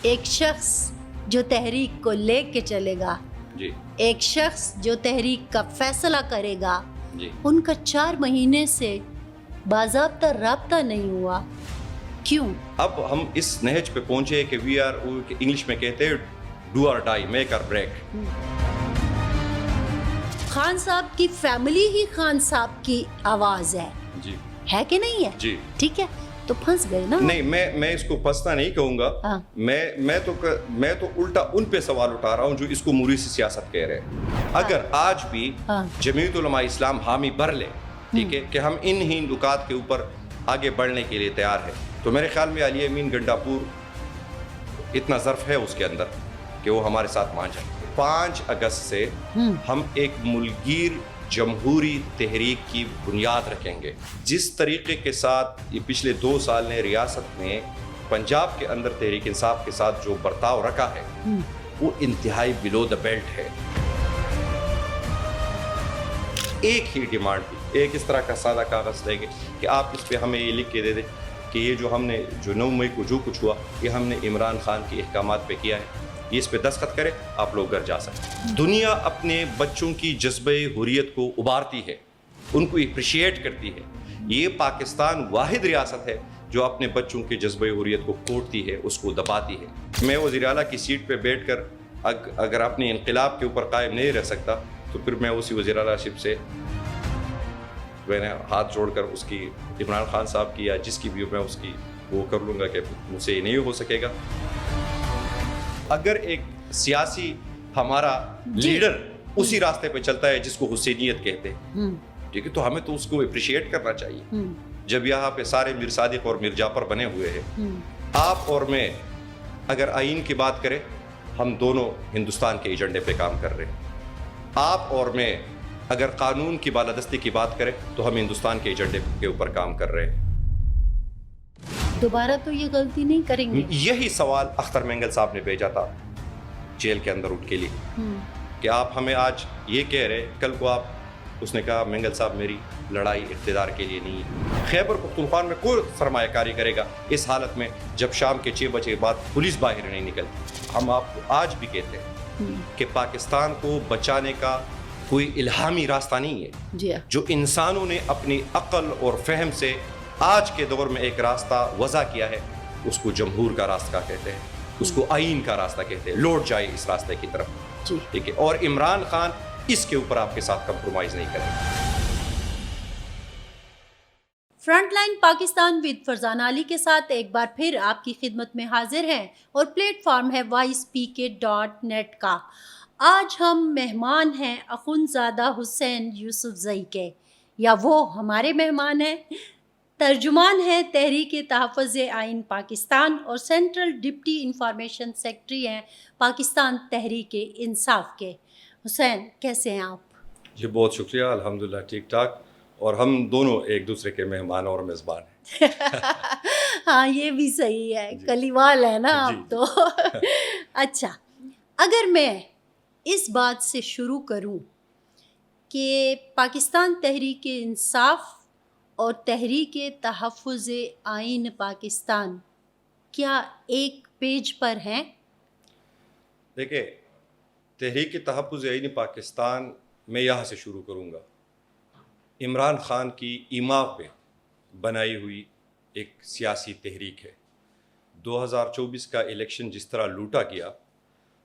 ایک شخص جو تحریک کو لے کے چلے گا جی ایک شخص جو تحریک کا فیصلہ کرے گا جی ان کا 4 مہینے سے باضابطہ رابطہ نہیں ہوا، کیوں؟ اب ہم اس نہج پہ پہنچے کہ وی آر انگلش میں کہتے ہیں ڈو اور ڈائی، میک اور بریک. خان صاحب کی فیملی ہی خان صاحب کی آواز جی ہے کہ نہیں ہے؟ جی ٹھیک ہے، تو پھنس گئے نا. نہیں، میں اس کو پھنسنا نہیں کہوں گا. ہاں. میں تو الٹا ان پہ سوال اٹھا رہا ہوں جو اس کو موریثی سیاست کہہ رہے ہیں. اگر آج بھی جمعیت علماء اسلام حامی بھر لے، ٹھیک ہے، کہ ہم ان ہی نکات کے اوپر آگے بڑھنے کے لیے تیار ہے، تو میرے خیال میں علی امین گنڈاپور اتنا ظرف ہے اس کے اندر کہ وہ ہمارے ساتھ مان جائے. 5 اگست سے ہم ایک ملگیر جمہوری تحریک کی بنیاد رکھیں گے. جس طریقے کے ساتھ یہ پچھلے 2 سال نے ریاست میں پنجاب کے اندر تحریک انصاف کے ساتھ جو برتاؤ رکھا ہے وہ انتہائی بلو دا بیلٹ ہے. ایک ہی ڈیمانڈ تھی، ایک اس طرح کا سادہ کاغذ لیں گے کہ آپ اس پہ ہمیں یہ لکھ کے دے دیں کہ یہ جو ہم نے 9 مئی کو جو کچھ ہوا یہ ہم نے عمران خان کے احکامات پہ کیا ہے، یہ اس پہ دستخط کرے، آپ لوگ گھر جا سکتے. دنیا اپنے بچوں کی جذبہ حریت کو ابھارتی ہے، ان کو اپریشیٹ کرتی ہے. یہ پاکستان واحد ریاست ہے جو اپنے بچوں کے جذبہ حریت کو کوٹتی ہے، اس کو دباتی ہے. میں وزیر اعلیٰ کی سیٹ پہ بیٹھ کر اگر اپنے انقلاب کے اوپر قائم نہیں رہ سکتا تو پھر میں اسی وزیر اعلیٰ شپ سے میں نے ہاتھ جوڑ کر اس کی عمران خان صاحب کی یا جس کی بھی میں اس کی وہ کر لوں گا کہ مجھ سے یہ نہیں ہو سکے گا. اگر ایک سیاسی ہمارا لیڈر اسی راستے پہ چلتا ہے جس کو حسینیت کہتے ہیں، ٹھیک ہے، تو ہمیں تو اس کو اپریشیٹ کرنا چاہیے. جب یہاں پہ سارے میر صادق اور میر جعفر بنے ہوئے ہیں، آپ اور میں اگر آئین کی بات کریں، ہم دونوں ہندوستان کے ایجنڈے پہ کام کر رہے ہیں. آپ اور میں اگر قانون کی بالادستی کی بات کریں تو ہم ہندوستان کے ایجنڈے کے اوپر کام کر رہے ہیں. دوبارہ تو یہ غلطی نہیں کریں گے. یہی سوال اختر مینگل صاحب نے بھیجا تھا جیل کے اندر اٹھ کے لیے کہ آپ ہمیں آج یہ کہہ رہے، کل کو آپ، اس نے کہا مینگل صاحب میری لڑائی اقتدار کے لیے نہیں ہے. خیبر پختونخوا میں کوئی سرمایہ کاری کرے گا اس حالت میں جب شام کے 6 بجے بعد پولیس باہر نہیں نکلتی. ہم آپ کو آج بھی کہتے ہیں کہ پاکستان کو بچانے کا کوئی الہامی راستہ نہیں ہے. جو انسانوں نے اپنی عقل اور فہم سے آج کے دور میں ایک راستہ وضع کیا ہے اس کو جمہور کا راستہ کہتے ہیں، اس کو آئین کا راستہ کہتے ہیں. لوٹ جائے اس راستے کی طرف، ٹھیک ہے. اور عمران خان اس کے اوپر آپ کے ساتھ کمپرومائز نہیں کرے گا. Front line Pakistan with Farzana Ali کے ساتھ ایک بار پھر آپ کی خدمت میں حاضر ہیں اور پلیٹ فارم ہے voicepk.net کا. آج ہم مہمان ہیں اخندزادہ حسین یوسف زئی کے، یا وہ ہمارے مہمان ہیں. ترجمان ہیں تحریک تحفظ آئین پاکستان اور سینٹرل ڈپٹی انفارمیشن سیکرٹری ہیں پاکستان تحریک انصاف کے. حسین، کیسے ہیں آپ؟ جی بہت شکریہ، الحمدللہ ٹھیک ٹھاک، اور ہم دونوں ایک دوسرے کے مہمان اور میزبان ہیں. ہاں یہ بھی صحیح ہے، کلیوال ہے نا آپ تو. اچھا، اگر میں اس بات سے شروع کروں کہ پاکستان تحریک انصاف اور تحریک تحفظ آئین پاکستان کیا ایک پیج پر ہیں؟ دیکھیں، تحریک تحفظ آئین پاکستان میں یہاں سے شروع کروں گا. عمران خان کی ایما پہ بنائی ہوئی ایک سیاسی تحریک ہے. 2024 کا الیکشن جس طرح لوٹا گیا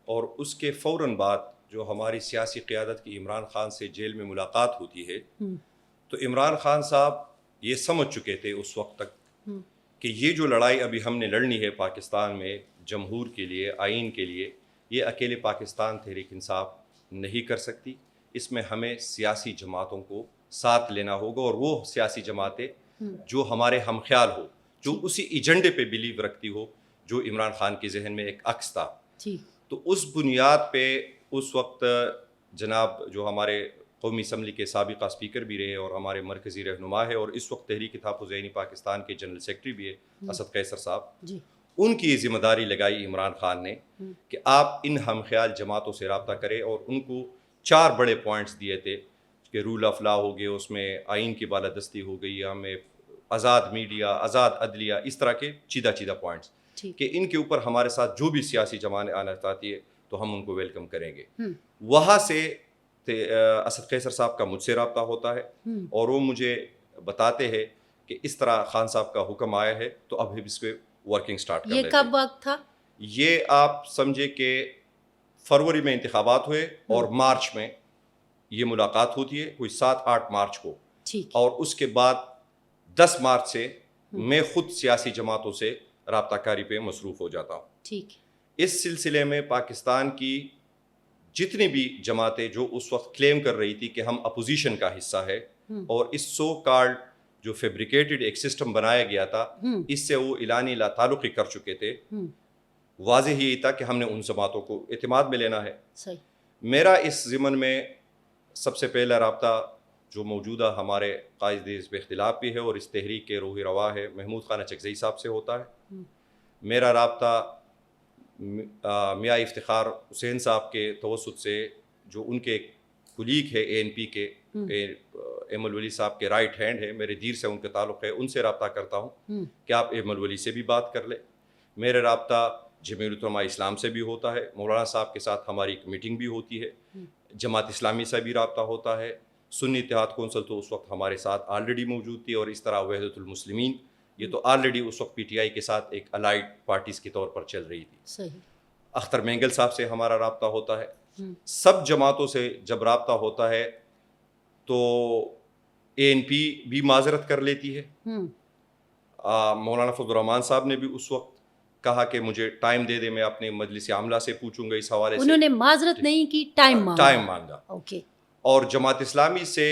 اور اس کے فوراً بعد جو ہماری سیاسی قیادت کی عمران خان سے جیل میں ملاقات ہوتی ہے تو عمران خان صاحب یہ سمجھ چکے تھے اس وقت تک کہ یہ جو لڑائی ابھی ہم نے لڑنی ہے پاکستان میں جمہور کے لیے، آئین کے لیے، یہ اکیلے پاکستان تحریک انصاف نہیں کر سکتی. اس میں ہمیں سیاسی جماعتوں کو ساتھ لینا ہوگا، اور وہ سیاسی جماعتیں جو ہمارے ہم خیال ہو، جو اسی ایجنڈے پہ بلیو رکھتی ہو جو عمران خان کے ذہن میں ایک عکس تھا. تو اس بنیاد پہ اس وقت جناب جو ہمارے قومی اسمبلی کے سابقہ اسپیکر بھی رہے اور ہمارے مرکزی رہنما ہے اور اس وقت تحریک تحفظ آئین پاکستان کے جنرل سیکرٹری بھی ہے اسد قیصر صاحب، ان کی ذمہ داری لگائی عمران خان نے کہ آپ ان ہم خیال جماعتوں سے رابطہ کریں، اور ان کو 4 بڑے پوائنٹس دیے تھے کہ رول آف لا ہو گئے، اس میں آئین کی بالادستی ہو گئی، ہمیں آزاد میڈیا، آزاد عدلیہ، اس طرح کے چیدہ پوائنٹس. کہ ان کے اوپر ہمارے ساتھ جو بھی سیاسی جماعتیں آنا چاہتی ہے تو ہم ان کو ویلکم کریں گے. وہاں سے اسد قیصر صاحب کا مجھ سے رابطہ ہوتا ہے اور وہ مجھے بتاتے ہیں کہ اس طرح خان صاحب کا حکم آیا ہے تو اب اس پہ ورکنگ سٹارٹ کر لیتے ہیں. یہ کب وقت تھا؟ یہ آپ سمجھے کہ فروری میں انتخابات ہوئے اور مارچ میں یہ ملاقات ہوتی ہے کوئی 7-8 مارچ کو, اور اس کے بعد 10 مارچ سے میں خود سیاسی جماعتوں سے رابطہ کاری پہ مصروف ہو جاتا ہوں. ٹھیک. اس سلسلے میں پاکستان کی جتنی بھی جماعتیں جو اس وقت کلیم کر رہی تھی کہ ہم اپوزیشن کا حصہ ہے اور اس سو کالڈ جو فیبریکیٹڈ ایک سسٹم بنایا گیا تھا اس سے وہ اعلانی لا تعلقی کر چکے تھے, واضح یہی تھا کہ ہم نے ان جماعتوں کو اعتماد میں لینا ہے. میرا اس ضمن میں سب سے پہلا رابطہ جو موجودہ ہمارے قائد حزب اختلاف بھی ہے اور اس تحریک کے روح رواں ہے محمود خان اچکزئی صاحب سے ہوتا ہے. میرا رابطہ میاں افتخار حسین صاحب کے توسط سے جو ان کے کلیگ ہے اے این پی کے ایم الولی صاحب کے رائٹ ہینڈ ہے, میرے دیر سے ان کے تعلق ہے, ان سے رابطہ کرتا ہوں کہ آپ ایم الولی سے بھی بات کر لیں. میرے رابطہ جمعیت علماء اسلام سے بھی ہوتا ہے, مولانا صاحب کے ساتھ ہماری ایک میٹنگ بھی ہوتی ہے. جماعت اسلامی سے بھی رابطہ ہوتا ہے. سنی اتحاد کونسل تو اس وقت ہمارے ساتھ آلریڈی موجود تھی, اور اس طرح وحدت المسلمین یہ تو آلریڈی اس وقت پی ٹی آئی کے ساتھ ایک الائڈ پارٹیز کے طور پر چل رہی تھی. اختر مینگل صاحب سے ہمارا رابطہ ہوتا ہے. سب جماعتوں سے جب رابطہ ہوتا ہے تو اے این پی بھی معذرت کر لیتی ہے. مولانا فضل الرحمان صاحب نے بھی اس وقت کہا کہ مجھے ٹائم دے دے, میں اپنے مجلس عاملہ سے پوچھوں گا اس حوالے سے. انہوں نے معذرت نہیں کی, ٹائم مانگا. اور جماعت اسلامی سے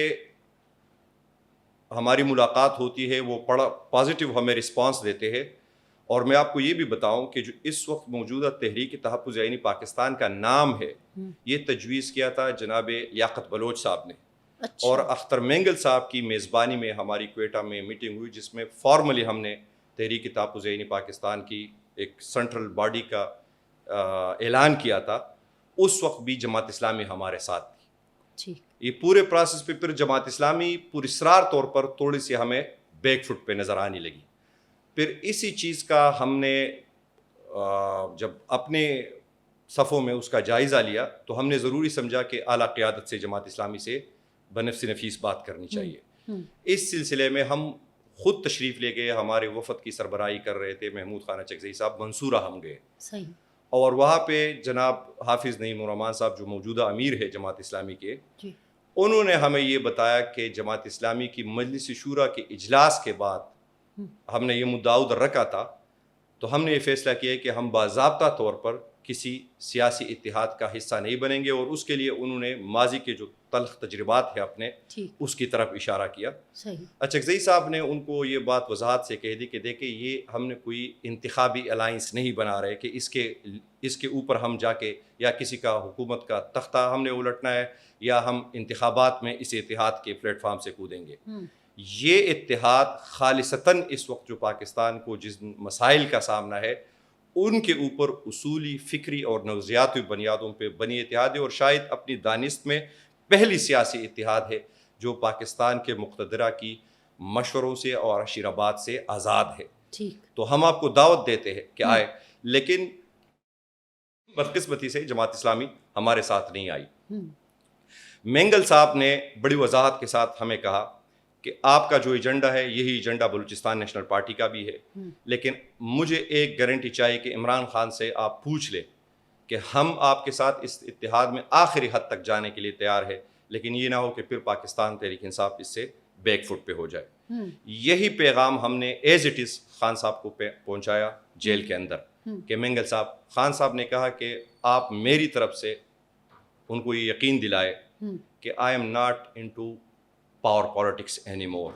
ہماری ملاقات ہوتی ہے, وہ بڑا پازیٹیو ہمیں رسپانس دیتے ہیں. اور میں آپ کو یہ بھی بتاؤں کہ جو اس وقت موجودہ تحریک تحفظ آئینی پاکستان کا نام ہے یہ تجویز کیا تھا جناب لیاقت بلوچ صاحب نے. اور اختر مینگل صاحب کی میزبانی میں ہماری کوئٹہ میں میٹنگ ہوئی جس میں فارملی ہم نے تحریک تحفظ آئینی پاکستان کی ایک سینٹرل باڈی کا اعلان کیا تھا. اس وقت بھی جماعت اسلامی ہمارے ساتھ تھی. یہ پورے پروسیس پہ پھر جماعت اسلامی پراسرار طور پر تھوڑی سی ہمیں بیک فٹ پہ نظر آنے لگی. پھر اسی چیز کا ہم نے جب اپنے صفوں میں اس کا جائزہ لیا تو ہم نے ضروری سمجھا کہ اعلیٰ قیادت سے جماعت اسلامی سے بنفس نفیس بات کرنی چاہیے. اس سلسلے میں ہم خود تشریف لے گئے, ہمارے وفد کی سربراہی کر رہے تھے محمود خان اچکزئی صاحب, منصورہ ہم گئے. اور وہاں پہ جناب حافظ نعیم الرحمان صاحب جو موجودہ امیر ہے جماعت اسلامی کے, انہوں نے ہمیں یہ بتایا کہ جماعت اسلامی کی مجلس شورا کے اجلاس کے بعد ہم نے یہ مدعا ادھر رکھا تھا تو ہم نے یہ فیصلہ کیا کہ ہم باضابطہ طور پر کسی سیاسی اتحاد کا حصہ نہیں بنیں گے. اور اس کے لیے انہوں نے ماضی کے جو تلخ تجربات ہیں اپنے اس کی طرف اشارہ کیا. اچکزئی صاحب نے ان کو یہ بات وضاحت سے کہہ دی کہ دیکھیں یہ ہم نے کوئی انتخابی الائنس نہیں بنا رہے کہ اس کے اوپر ہم جا کے یا کسی کا حکومت کا تختہ ہم نے الٹنا ہے یا ہم انتخابات میں اس اتحاد کے پلیٹ فارم سے کودیں گے. یہ اتحاد خالصتاً اس وقت جو پاکستان کو جس مسائل کا سامنا ہے ان کے اوپر اصولی فکری اور نظریاتی بنیادوں پہ بنی اتحاد ہے, اور شاید اپنی دانست میں پہلی سیاسی اتحاد ہے جو پاکستان کے مقتدرہ کی مشوروں سے اور عشیرآباد سے آزاد ہے. تو ہم آپ کو دعوت دیتے ہیں کہ آئے, لیکن بدقسمتی سے جماعت اسلامی ہمارے ساتھ نہیں آئی. مینگل صاحب نے بڑی وضاحت کے ساتھ ہمیں کہا کہ آپ کا جو ایجنڈا ہے یہی ایجنڈا بلوچستان نیشنل پارٹی کا بھی ہے, لیکن مجھے ایک گارنٹی چاہیے کہ عمران خان سے آپ پوچھ لیں کہ ہم آپ کے ساتھ اس اتحاد میں آخری حد تک جانے کے لیے تیار ہے, لیکن یہ نہ ہو کہ پھر پاکستان تحریک انصاف اس سے بیک فٹ پہ ہو جائے. یہی پیغام ہم نے ایز اٹ از خان صاحب کو پہنچایا جیل کے اندر کہ مینگل صاحب, خان صاحب نے کہا کہ آپ میری طرف سے ان کو یہ یقین دلائے کہ I am not into power politics any more.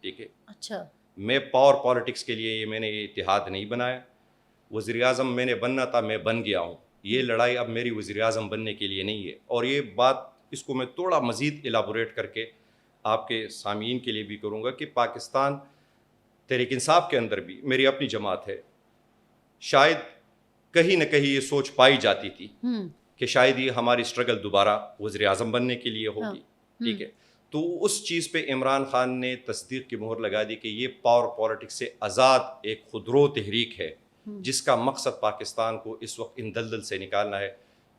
ٹھیک ہے, اچھا, میں پاور پالیٹکس کے لیے میں نے یہ اتحاد نہیں بنایا. وزیر اعظم میں نے بننا تھا, میں بن گیا ہوں. یہ لڑائی اب میری وزیر اعظم بننے کے لیے نہیں ہے. اور یہ بات اس کو میں تھوڑا مزید ایلابوریٹ کر کے آپ کے سامعین کے لیے بھی کروں گا کہ پاکستان تحریک انصاف کے اندر بھی میری اپنی جماعت ہے. شاید کہیں نہ کہیں یہ سوچ پائی جاتی تھی کہ شاید یہ ہماری اسٹرگل دوبارہ وزیر اعظم بننے کے لیے ہوگی. ٹھیک ہے, تو اس چیز پہ عمران خان نے تصدیق کی مہر لگا دی کہ یہ پاور پالیٹکس سے آزاد ایک خودرو تحریک ہے جس کا مقصد پاکستان کو اس وقت ان دلدل سے نکالنا ہے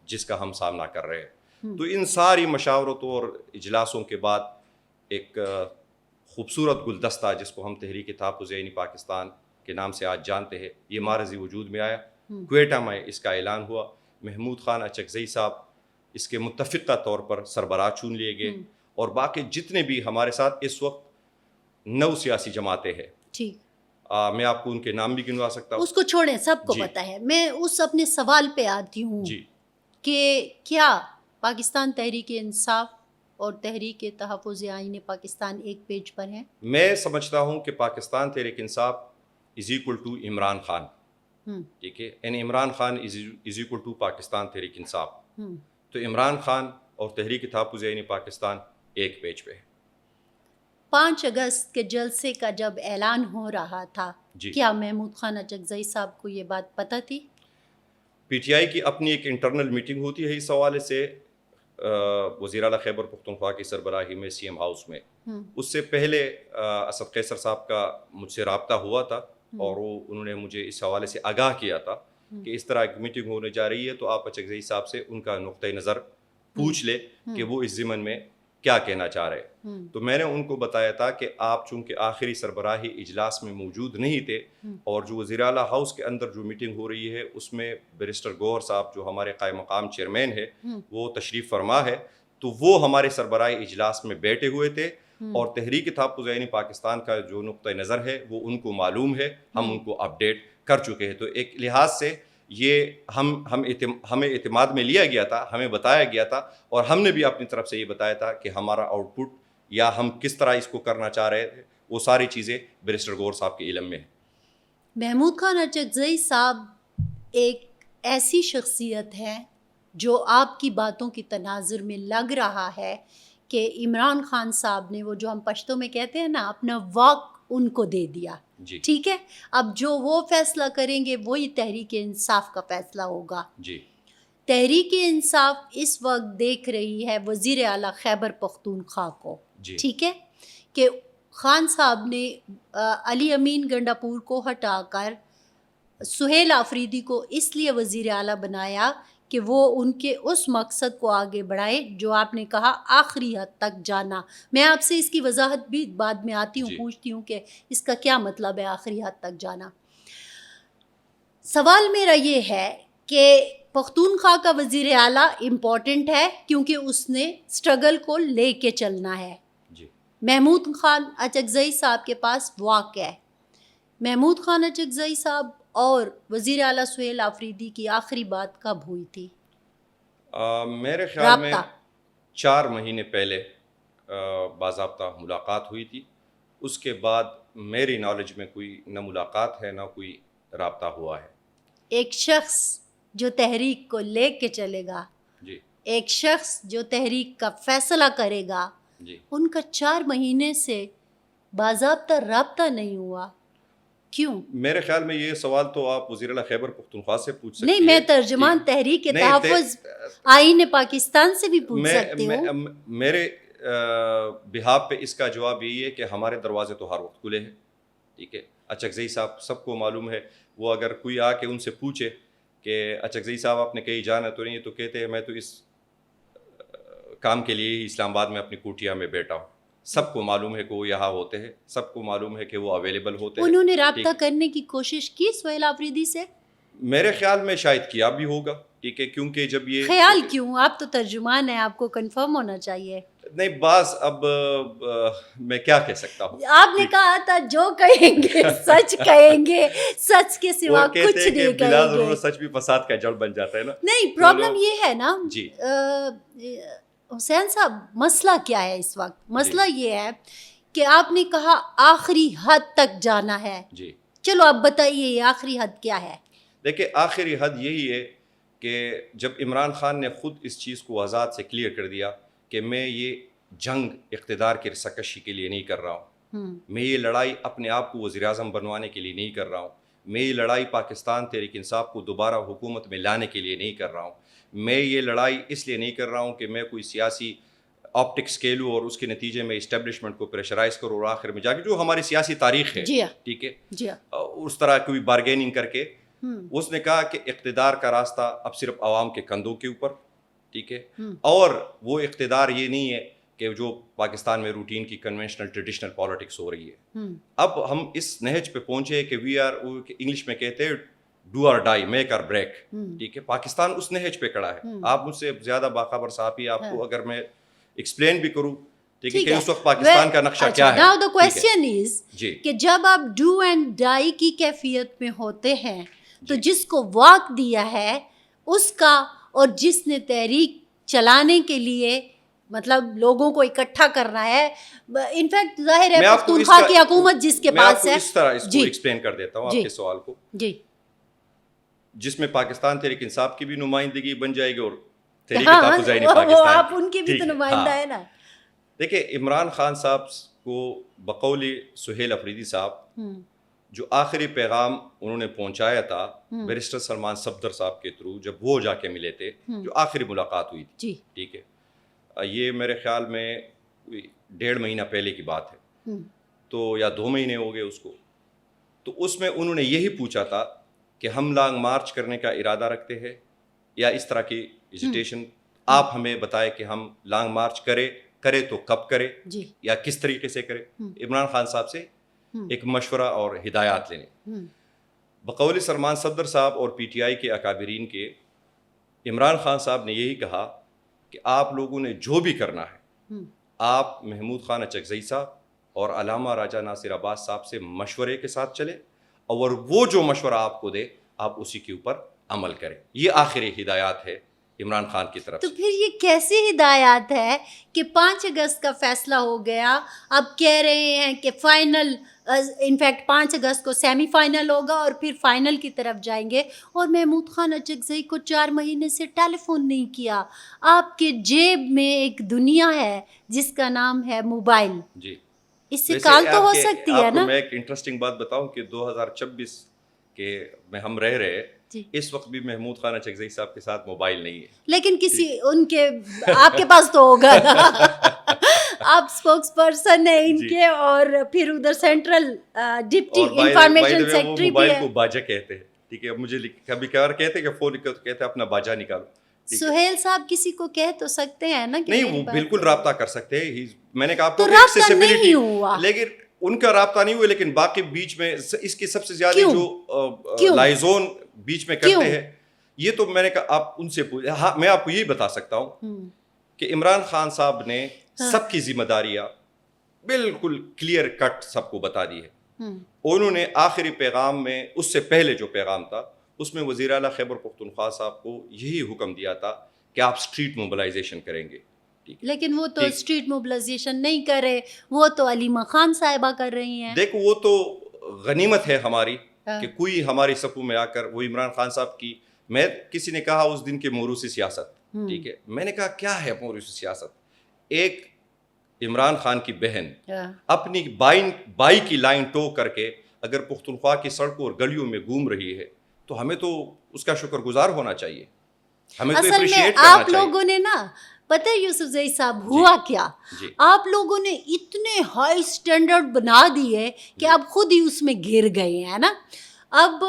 جس کا ہم سامنا کر رہے ہیں. تو ان ساری مشاورتوں اور اجلاسوں کے بعد ایک خوبصورت گلدستہ جس کو ہم تحریک تحفظ عین پاکستان کے نام سے آج جانتے ہیں, یہ مارزی وجود میں آیا. کوئٹہ میں اس کا اعلان ہوا. محمود خان اچکزئی صاحب اس کے متفقہ طور پر سربراہ چن لیے گئے, اور باقی جتنے بھی ہمارے ساتھ اس وقت 9 سیاسی جماعتیں ہیں. ٹھیک, میں آپ کو ان کے نام بھی گنوا سکتا ہوں. اس کو چھوڑیں, سب کو پتہ ہے. میں اس اپنے سوال پہ آتی ہوں کہ کیا پاکستان تحریک انصاف اور تحریک تحفظ آئین پاکستان ایک پیج پر ہیں؟ میں سمجھتا ہوں کہ Pakistan Tehreek Insaf is equal to Imran Khan. ٹھیک ہے, یعنی Imran Khan is equal to Pakistan Tehreek Insaf. تو عمران خان اور تحریک تحفظ عین پاکستان ایک پیج پہ ہے. 5 اگست کے جلسے کا جب اعلان ہو رہا تھا, کیا محمود خان اچکزئی صاحب کو یہ بات پتہ تھی؟ پی ٹی آئی کی اپنی ایک انٹرنل میٹنگ ہوتی ہے اس حوالے سے وزیر اعلیٰ خیبر پختونخوا کی سربراہی میں سی ایم ہاؤس میں. اس سے پہلے اسد قیصر صاحب کا مجھ سے رابطہ ہوا تھا, اور انہوں نے مجھے اس حوالے سے آگاہ کیا تھا کہ اس طرح ایک میٹنگ ہونے جا رہی ہے, تو آپ اچکزئی صاحب سے ان کا نقطۂ نظر پوچھ لے کہ وہ اس ضمن میں کیا کہنا چاہ رہے. تو میں نے ان کو بتایا تھا کہ آپ چونکہ آخری سربراہی اجلاس میں موجود نہیں تھے, اور جو وزیر اعلیٰ ہاؤس کے اندر جو میٹنگ ہو رہی ہے اس میں بیرسٹر گوہر صاحب جو ہمارے قائم مقام چیئرمین ہے وہ تشریف فرما ہے, تو وہ ہمارے سربراہی اجلاس میں بیٹھے ہوئے تھے, اور تحریک تحفظ عین پاکستان کا جو نقطۂ نظر ہے وہ ان کو معلوم ہے, ہم ان کو اپڈیٹ کر چکے ہیں. تو ایک لحاظ سے یہ ہمیں اعتماد میں لیا گیا تھا, ہمیں بتایا گیا تھا, اور ہم نے بھی اپنی طرف سے یہ بتایا تھا کہ ہمارا آؤٹ پٹ یا ہم کس طرح اس کو کرنا چاہ رہے تھے, وہ ساری چیزیں بیرسٹر گوہر صاحب کے علم میں ہیں. محمود خان اچکزئی صاحب ایک ایسی شخصیت ہے جو آپ کی باتوں کی تناظر میں لگ رہا ہے کہ عمران خان صاحب نے وہ جو ہم پشتوں میں کہتے ہیں نا, اپنا واک ان کو دے دیا. ٹھیک ہے, اب جو وہ فیصلہ کریں گے وہی تحریک انصاف کا فیصلہ ہوگا. تحریک انصاف اس وقت دیکھ رہی ہے وزیر اعلیٰ خیبر پختونخوا کو. ٹھیک ہے, کہ خان صاحب نے علی امین گنڈاپور کو ہٹا کر سہیل آفریدی کو اس لیے وزیر اعلیٰ بنایا کہ وہ ان کے اس مقصد کو آگے بڑھائے جو آپ نے کہا آخری حد تک جانا. میں آپ سے اس کی وضاحت بھی بعد میں آتی ہوں, پوچھتی ہوں کہ اس کا کیا مطلب ہے آخری حد تک جانا. سوال میرا یہ ہے کہ پختونخوا کا وزیر اعلیٰ امپورٹنٹ ہے کیونکہ اس نے اسٹرگل کو لے کے چلنا ہے. محمود خان اچکزئی صاحب کے پاس واک ہے. محمود خان اچکزئی صاحب اور وزیر اعلیٰ سہیل آفریدی کی آخری بات کب ہوئی تھی؟ میرے خیال میں 4 مہینے پہلے باضابطہ ملاقات ہوئی تھی. اس کے بعد میری نالج میں کوئی نہ ملاقات ہے نہ کوئی رابطہ ہوا ہے. ایک شخص جو تحریک کو لے کے چلے گا, ایک شخص جو تحریک کا فیصلہ کرے گا, ان کا 4 مہینے سے باضابطہ رابطہ نہیں ہوا, کیوں؟ میرے خیال میں یہ سوال تو آپ وزیر اعلیٰ خیبر پختونخوا سے پوچھ سکتے ہیں. نہیں, میں ترجمان تحریک تحفظ آئین پاکستان سے بھی پوچھ سکتی ہوں. میرے بہاف پہ اس کا جواب یہی ہے کہ ہمارے دروازے تو ہر وقت کھلے ہیں. ٹھیک ہے, اچکزئی صاحب سب کو معلوم ہے, وہ اگر کوئی آ کے ان سے پوچھے کہ اچکزئی صاحب آپ نے کہیں جانا تو نہیں, تو کہتے ہیں میں تو اس کام کے لیے اسلام آباد میں اپنی کوٹیا میں بیٹھا ہوں. سب کو معلوم ہے کہ وہ یہاں ہوتے ہیں, سب کو معلوم ہے کہ وہ اویلیبل ہوتے ہیں. انہوں نے رابطہ کرنے کی کوشش کی سہیل آفریدی سے؟ میرے خیال میں شاید کیا بھی ہوگا. ٹھیک ہے, کیونکہ جب یہ خیال کیوں, آپ تو ترجمان ہیں, آپ کو کنفرم ہونا چاہیے. نہیں, بعض اب میں کیا کہہ سکتا ہوں. آپ نے کہا تھا جو کہیں گے سچ کہیں گے, سچ کے سوا کچھ نہیں کہیں گے. سچ بھی فساد کا جڑ بن جاتا ہے نا. نہیں, پرابلم یہ ہے نا حسین صاحب, مسئلہ کیا ہے اس وقت؟ مسئلہ یہ ہے کہ آپ نے کہا آخری حد تک جانا ہے. چلو اب بتائیے یہ آخری حد کیا ہے؟ دیکھیں, آخری حد یہی ہے کہ جب عمران خان نے خود اس چیز کو آزاد سے کلیئر کر دیا کہ میں یہ جنگ اقتدار کی سرکشی کے لیے نہیں کر رہا ہوں, میں یہ لڑائی اپنے آپ کو وزیر اعظم بنوانے کے لیے نہیں کر رہا ہوں, میں یہ لڑائی پاکستان تحریک انصاف کو دوبارہ حکومت میں لانے کے لیے نہیں کر رہا ہوں, میں یہ لڑائی اس لیے نہیں کر رہا ہوں کہ میں کوئی سیاسی آپٹکس کھیلوں اور اس کے نتیجے میں اسٹیبلشمنٹ کو پریشرائز کروں اور آخر میں جا کے جو ہماری سیاسی تاریخ ہے, ٹھیک ہے, اس طرح کوئی بارگیننگ کر کے اس نے کہا کہ اقتدار کا راستہ اب صرف عوام کے کندھوں کے اوپر, ٹھیک ہے, اور وہ اقتدار یہ نہیں ہے کہ جو پاکستان میں روٹین کی کنونشنل ٹریڈیشنل پالیٹکس ہو رہی ہے. اب ہم اس نہج پہ پہنچے کہ وی آر, انگلش میں کہتے ہیں ڈو اور ڈائی, میک اور بریک, ٹھیک ہے. پاکستان اس نہج پہ کھڑا ہے. آپ مجھ سے زیادہ باخبر صحافی, آپ کو اگر میں ایکسپلین بھی کروں ٹھیک ہے کہ اس وقت پاکستان کا نقشہ کیا ہے. Now the question is کہ جب آپ ڈو اینڈ ڈائی کی کیفیت میں ہوتے ہیں تو جس کو واک دیا ہے اس کا, اور جس نے تحریک چلانے کے لیے مطلب لوگوں کو اکٹھا کرنا ہے, انفیکٹ ظاہر ہے پختونخوا کی حکومت جس کے پاس ہے. میں اس طرح اس کو ایکسپلین کر دیتا ہوں آپ کے سوال کو, جس میں پاکستان تحریک انصاف کی بھی نمائندگی بن جائے گی اور تحریک تحفظ آئین پاکستان, آپ ان کی بھی تو نمائندہ ہے نا. دیکھیں عمران خان صاحب کو بقول سہیل افریدی صاحب جو آخری پیغام انہوں نے پہنچایا تھا بیرسٹر سلمان صفدر صاحب کے تھرو, جب وہ جا کے ملے تھے, جو آخری ملاقات ہوئی تھی, ٹھیک ہے, یہ میرے خیال میں 1.5 مہینہ پہلے کی بات ہے, تو یا 2 مہینے ہو گئے اس کو. تو اس میں انہوں نے یہی پوچھا تھا کہ ہم لانگ مارچ کرنے کا ارادہ رکھتے ہیں یا اس طرح کی ایجیٹیشن, آپ ہمیں بتائیں کہ ہم لانگ مارچ کرے تو کب کرے یا کس طریقے سے کرے. عمران خان صاحب سے ایک مشورہ اور ہدایات لینے. بقول سلمان صفدر صاحب اور پی ٹی آئی کے اکابرین کے, عمران خان صاحب نے یہی کہا کہ آپ لوگوں نے جو بھی کرنا ہے آپ محمود خان اچکزئی صاحب اور علامہ راجہ ناصر عباس صاحب سے مشورے کے ساتھ چلے, اور وہ جو مشورہ آپ کو دے آپ اسی کے اوپر عمل کریں. یہ آخری ہدایات ہے عمران خان کی طرف. تو پھر یہ کیسی ہدایات ہے کہ 5 اگست کا فیصلہ ہو گیا, اب کہہ رہے ہیں کہ فائنل, انفیکٹ 5 اگست کو سیمی فائنل ہوگا اور پھر فائنل کی طرف جائیں گے, اور محمود خان اچکزئی کو 4 مہینے سے ٹیلی فون نہیں کیا. آپ کے جیب میں ایک دنیا ہے جس کا نام ہے موبائل, اس سے کال تو ہو سکتی ہے نا. میں ایک انٹرسٹنگ بات بتاؤں کہ 2026 کے میں ہم رہ رہے, اس وقت بھی محمود خان اچکزئی صاحب کے ساتھ موبائل نہیں ہے, لیکن کسی ان کے آپ کے پاس تو ہوگا آپ اسپوکس پرسن ہیں ان کے, اور پھر ادھر سینٹرل ڈپٹی انفارمیشن سیکٹری بھی ہے. کو باجا کہتے ہیں, ٹھیک ہے, مجھے کبھی کبھار کہتے کہ فون کہتے ہیں اپنا باجا نکالو. سہیل صاحب کسی کو کہہ تو سکتے ہیں نا, نہیں وہ بالکل رابطہ کر سکتے ہیں. میں نے کہا آپ کو رابطہ نہیں ہوا, لیکن ان کا رابطہ نہیں ہوا, لیکن باقی بیچ میں اس کی سب سے زیادہ جو لائزون بیچ میں کرتے ہیں, یہ تو میں نے کہا آپ ان سے پوچھ. ہاں میں آپ کو یہی بتا سکتا ہوں کہ عمران خان صاحب نے سب کی ذمہ داریاں بالکل کلیئر کٹ سب کو بتا دی ہے. انہوں نے آخری پیغام میں, اس سے پہلے جو پیغام تھا اس میں وزیر اعلیٰ خیبر پختونخوا صاحب کو یہی حکم دیا تھا کہ آپ اسٹریٹ موبلائزیشن کریں گے. لیکن وہ تو اسٹریٹ موبلائزیشن نہیں کر رہے, وہ تو علیمہ خان صاحبہ کر رہی ہیں. دیکھو وہ تو غنیمت ہے ہماری کہ کوئی ہماری صفوں میں آ کر, وہ عمران خان صاحب کی, میں کسی نے کہا اس دن کے موروثی سیاست, ٹھیک ہے, میں نے کہا کیا ہے موروثی سیاست. ایک عمران خان کی بہن اپنی بائی کی لائن ٹو کر کے اگر پختونخوا کی سڑکوں اور گلیوں میں گھوم رہی ہے تو ہمیں تو اس کا شکر گزار ہونا چاہیے, ہمیں تو اپریشیٹ کرنا چاہیے. آپ لوگوں نے نا پتہ ہے یوسف زئی صاحب ہوا کیا, آپ لوگوں نے اتنے ہائی سٹینڈرڈ بنا دیے کہ اب خود ہی اس میں گر گئے ہیں نا. اب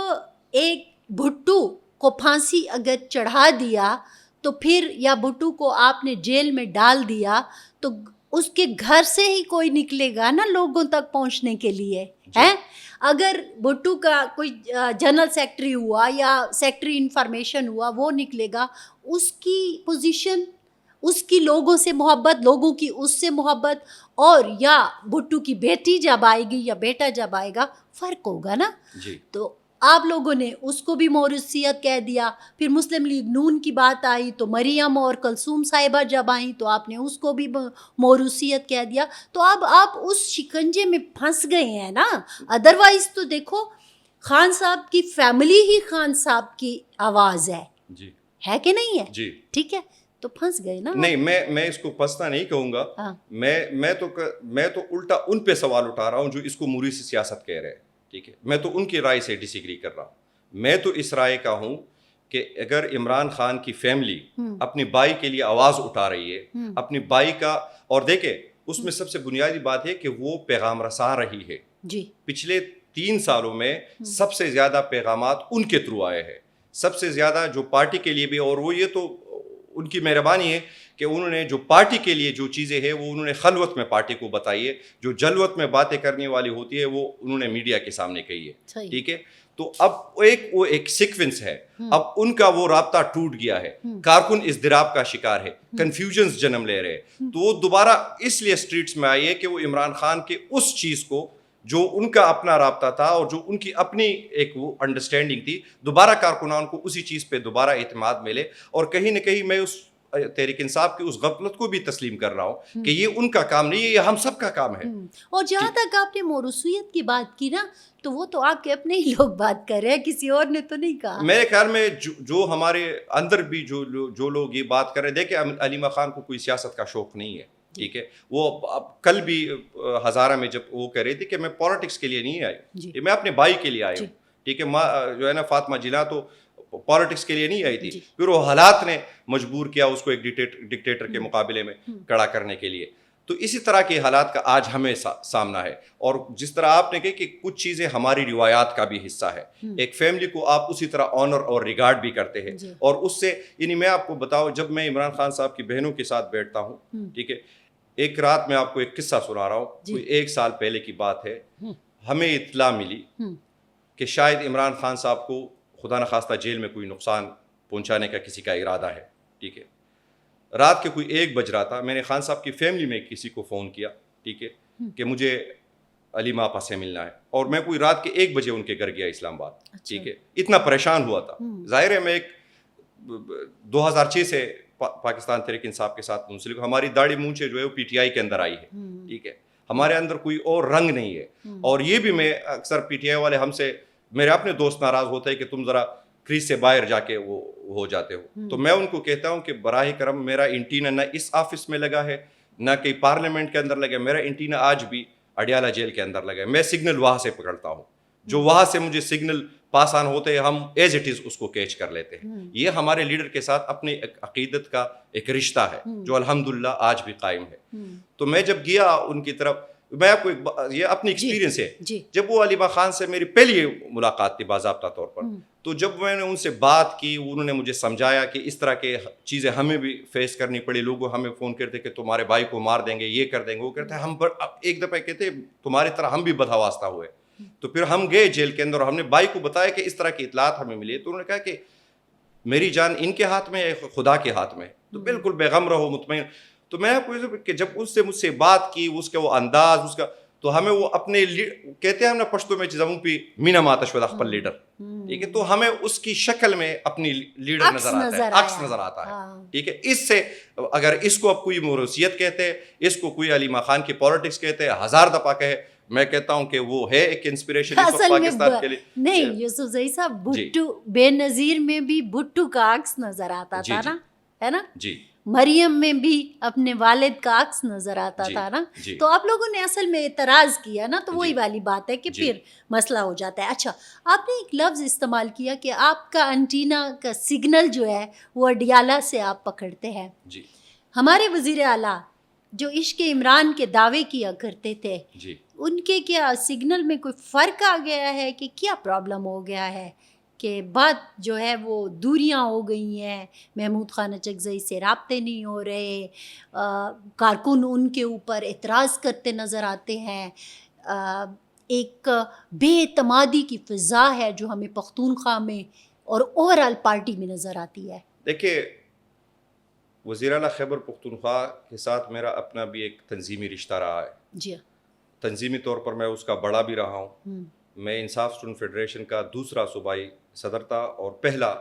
ایک بھٹو کو پھانسی اگر چڑھا دیا تو پھر, یا بھٹو کو آپ نے جیل میں ڈال دیا تو اس کے گھر سے ہی کوئی نکلے گا نا لوگوں تک پہنچنے کے لیے ہے. اگر بھٹو کا کوئی جنرل سیکرٹری ہوا یا سیکرٹری انفارمیشن ہوا, وہ نکلے گا, اس کی پوزیشن, اس کی لوگوں سے محبت, لوگوں کی اس سے محبت, اور یا بھٹو کی بیٹی جب آئے گی یا بیٹا جب آئے گا, فرق ہوگا نا. تو آپ لوگوں نے اس کو بھی موروثیت کہہ دیا. پھر مسلم لیگ نون کی بات آئی تو مریم اور کلثوم صاحبہ جب آئیں تو آپ نے اس کو بھی موروثیت کہہ دیا. تو اب آپ اس شکنجے میں پھنس گئے ہیں نا. ادروائز تو دیکھو خان صاحب کی فیملی ہی خان صاحب کی آواز ہے کہ نہیں ہے, ٹھیک ہے, تو پھنس گئے نا. نہیں میں اس کو پھنسنا نہیں کہوں گا, میں تو الٹا ان پہ سوال اٹھا رہا ہوں جو اس کو موروثی سیاست کہہ رہے ہیں, ٹھیک ہے. میں تو ان کی رائے سے ڈس ایگری کر رہا ہوں. میں تو اس رائے کا ہوں کہ اگر عمران خان کی فیملی اپنی بائی کے لیے آواز اٹھا رہی ہے, اپنی بائی کا, اور دیکھیں اس میں سب سے بنیادی بات ہے کہ وہ پیغام رساں رہی ہے. پچھلے 3 سالوں میں سب سے زیادہ پیغامات ان کے تھرو آئے ہیں, سب سے زیادہ جو پارٹی کے لیے بھی, اور وہ یہ تو ان کی مہربانی ہے کہ انہوں نے جو پارٹی کے لیے جو چیزیں ہیں وہ انہوں نے خلوت میں پارٹی کو بتائی ہے, جو جلوت میں باتیں کرنے والی ہوتی ہے وہ انہوں نے میڈیا کے سامنے کہی ہے. ٹھیک ہے, تو اب وہ ایک سیکوینس ہے, اب ان کا وہ رابطہ ٹوٹ گیا ہے, کارکن اضطراب کا شکار ہے, کنفیوژنز جنم لے رہے, تو وہ دوبارہ اس لیے اسٹریٹس میں آئی ہے کہ وہ عمران خان کے اس چیز کو جو ان کا اپنا رابطہ تھا اور جو ان کی اپنی ایک وہ انڈرسٹینڈنگ تھی, دوبارہ کارکنان کو اسی چیز پہ دوبارہ اعتماد ملے. اور کہیں نہ کہیں میں اس تحریک انصاف کی اس غفلت کو بھی تسلیم کر رہا ہوں کہ یہ ان کا کام نہیں ہے, یہ ہم سب کا کام ہے. اور جہاں تک آپ نے موروثیت کی بات کی نا, تو وہ تو آپ کے اپنے ہی لوگ بات کر رہے ہیں, کسی اور نے تو نہیں کہا. میرے خیال میں جو ہمارے اندر بھی جو لوگ یہ بات کر رہے ہیں, دیکھیں علیمہ خان کو کوئی سیاست کا شوق نہیں ہے. ٹھیک ہے, وہ کل بھی ہزارہ میں جب وہ کہہ رہی تھی کہ میں پالیٹکس کے لیے نہیں آئی, میں اپنے بھائی کے لیے آئی ہوں. ٹھیک ہے, جو ہے نا فاطمہ جناح تو پالیٹکس کے لیے نہیں آئی تھی, پھر وہ حالات نے مجبور کیا اس کو ایک ڈکٹیٹر کے مقابلے میں کھڑا کرنے کے لیے. تو اسی طرح کے حالات کا آج ہمیں سامنا ہے. اور جس طرح آپ نے کہا کہ کچھ چیزیں ہماری روایات کا بھی حصہ ہے, ایک فیملی کو آپ اسی طرح آنر اور ریگارڈ بھی کرتے ہیں. اور اس سے یعنی میں آپ کو بتاؤں, جب میں عمران خان صاحب کی بہنوں کے ساتھ بیٹھتا ہوں, ٹھیک ہے, ایک رات میں آپ کو ایک قصہ سنا رہا ہوں, کوئی 1 سال پہلے کی بات ہے, ہمیں اطلاع ملی کہ شاید عمران خان صاحب کو خدا نخواستہ جیل میں کوئی نقصان پہنچانے کا کسی کا ارادہ ہے. ٹھیک ہے, رات کے کوئی 1 بج رہا تھا, میں نے خان صاحب کی فیملی میں کسی کو فون کیا, ٹھیک ہے, کہ مجھے علیمہ آپا سے ملنا ہے, اور میں کوئی رات کے 1 بجے ان کے گھر گیا اسلام آباد. ٹھیک ہے, اتنا پریشان ہوا تھا. ظاہر ہے میں ایک 2006 سے پاکستان تحریک انصاف کے ساتھ منسلک, ہماری داڑھی مونچھے جو ہے وہ پی ٹی آئی کے اندر آئی ہے. ٹھیک ہے, ہمارے اندر کوئی اور رنگ نہیں ہے. اور یہ بھی میں اکثر پی ٹی آئی والے ہم سے, میرے اپنے دوست ناراض ہوتے ہیں کہ تم ذرا کریز سے باہر جا کے وہ ہو جاتے ہو. تو میں ان کو کہتا ہوں کہ براہ کرم میرا انٹینا نہ اس آفس میں لگا ہے نہ کہیں پارلیمنٹ کے اندر لگا ہے, میرا انٹینا آج بھی اڈیالہ جیل کے اندر لگا ہے. میں سگنل وہاں سے پکڑتا ہوں, جو وہاں سے مجھے سگنل پاس آن ہوتے ہیں ہم ایز اٹ از اس کو کیچ کر لیتے ہیں. یہ ہمارے لیڈر کے ساتھ اپنی عقیدت کا ایک رشتہ ہے جو الحمدللہ آج بھی قائم ہے. تو میں جب گیا ان کی طرف, میں آپ کو یہ اپنی ایکسپیرینس ہے, جب وہ علیمہ خان سے میری پہلی ملاقات تھی باضابطہ طور پر, تو جب میں نے ان سے بات کی, انہوں نے مجھے سمجھایا کہ اس طرح کے چیزیں ہمیں بھی فیس کرنی پڑی. لوگوں ہمیں فون کرتے کہ تمہارے بھائی کو مار دیں گے, یہ کر دیں گے, وہ کرتے ہیں. ہم پر ایک دفعہ کہتے تمہاری طرح ہم بھی بدحواستہ ہوئے. تو پھر ہم گئے جیل کے اندر اور ہم نے بھائی کو بتایا کہ اس طرح کی اطلاعات ہمیں ملی. تو انہوں نے کہا کہ میری جان ان کے ہاتھ میں ہے, خدا کے ہاتھ میں, تو بالکل بیغم رہو, مطمئن. تو میں آپ کو کہ جب اس سے مجھ سے بات کی, اس کا وہ انداز, اس کا, تو ہمیں وہ اپنے کہتے ہیں ہم نے پشتو میں زموں پہ مینا ماتش ودا خپل لیڈر. ٹھیک ہے, تو ہمیں اس کی شکل میں اپنی لیڈر نظر آتا ہے, عکس نظر آتا ہے. ٹھیک ہے, اس سے اگر اس کو اب کوئی موروثیت کہتے ہیں, اس کو کوئی علیمہ خان کی پالیٹکس کہتے ہیں, 1000 دفعہ کہے, میں کہتا ہوں کہ وہ ہے ایک انسپریشن اس وقت پاکستان کے لیے. نہیں یوسف زئی صاحب, بھٹو بے نظیر میں بھی بھٹو کا عکس نظر آتا تھا نا, ہے نا, جی, مریم میں بھی اپنے والد کا عکس نظر آتا تھا نا. تو آپ لوگوں نے اصل میں اعتراض کیا نا, تو وہی والی بات ہے کہ پھر مسئلہ ہو جاتا ہے. اچھا, آپ نے ایک لفظ استعمال کیا کہ آپ کا انٹینا کا سگنل جو ہے وہ اڈیالہ سے آپ پکڑتے ہیں. جی, ہمارے وزیر اعلیٰ جو عشق عمران کے دعوے کیا کرتے تھے, جی, ان کے کیا سگنل میں کوئی فرق آ گیا ہے کہ کیا پرابلم ہو گیا ہے کہ بات جو ہے وہ دوریاں ہو گئی ہیں, محمود خان اچکزئی سے رابطے نہیں ہو رہے, کارکن ان کے اوپر اعتراض کرتے نظر آتے ہیں, ایک بے اعتمادی کی فضا ہے جو ہمیں پختونخوا میں اور اوور آل پارٹی میں نظر آتی ہے. دیکھیے, وزیر اعلیٰ خیبر پختونخوا کے ساتھ میرا اپنا بھی ایک تنظیمی رشتہ رہا ہے. جی, تنظیمی طور پر میں اس کا بڑا بھی رہا ہوں. میں انصاف اسٹوڈنٹ فیڈریشن کا دوسرا صوبائی صدر تھا اور پہلا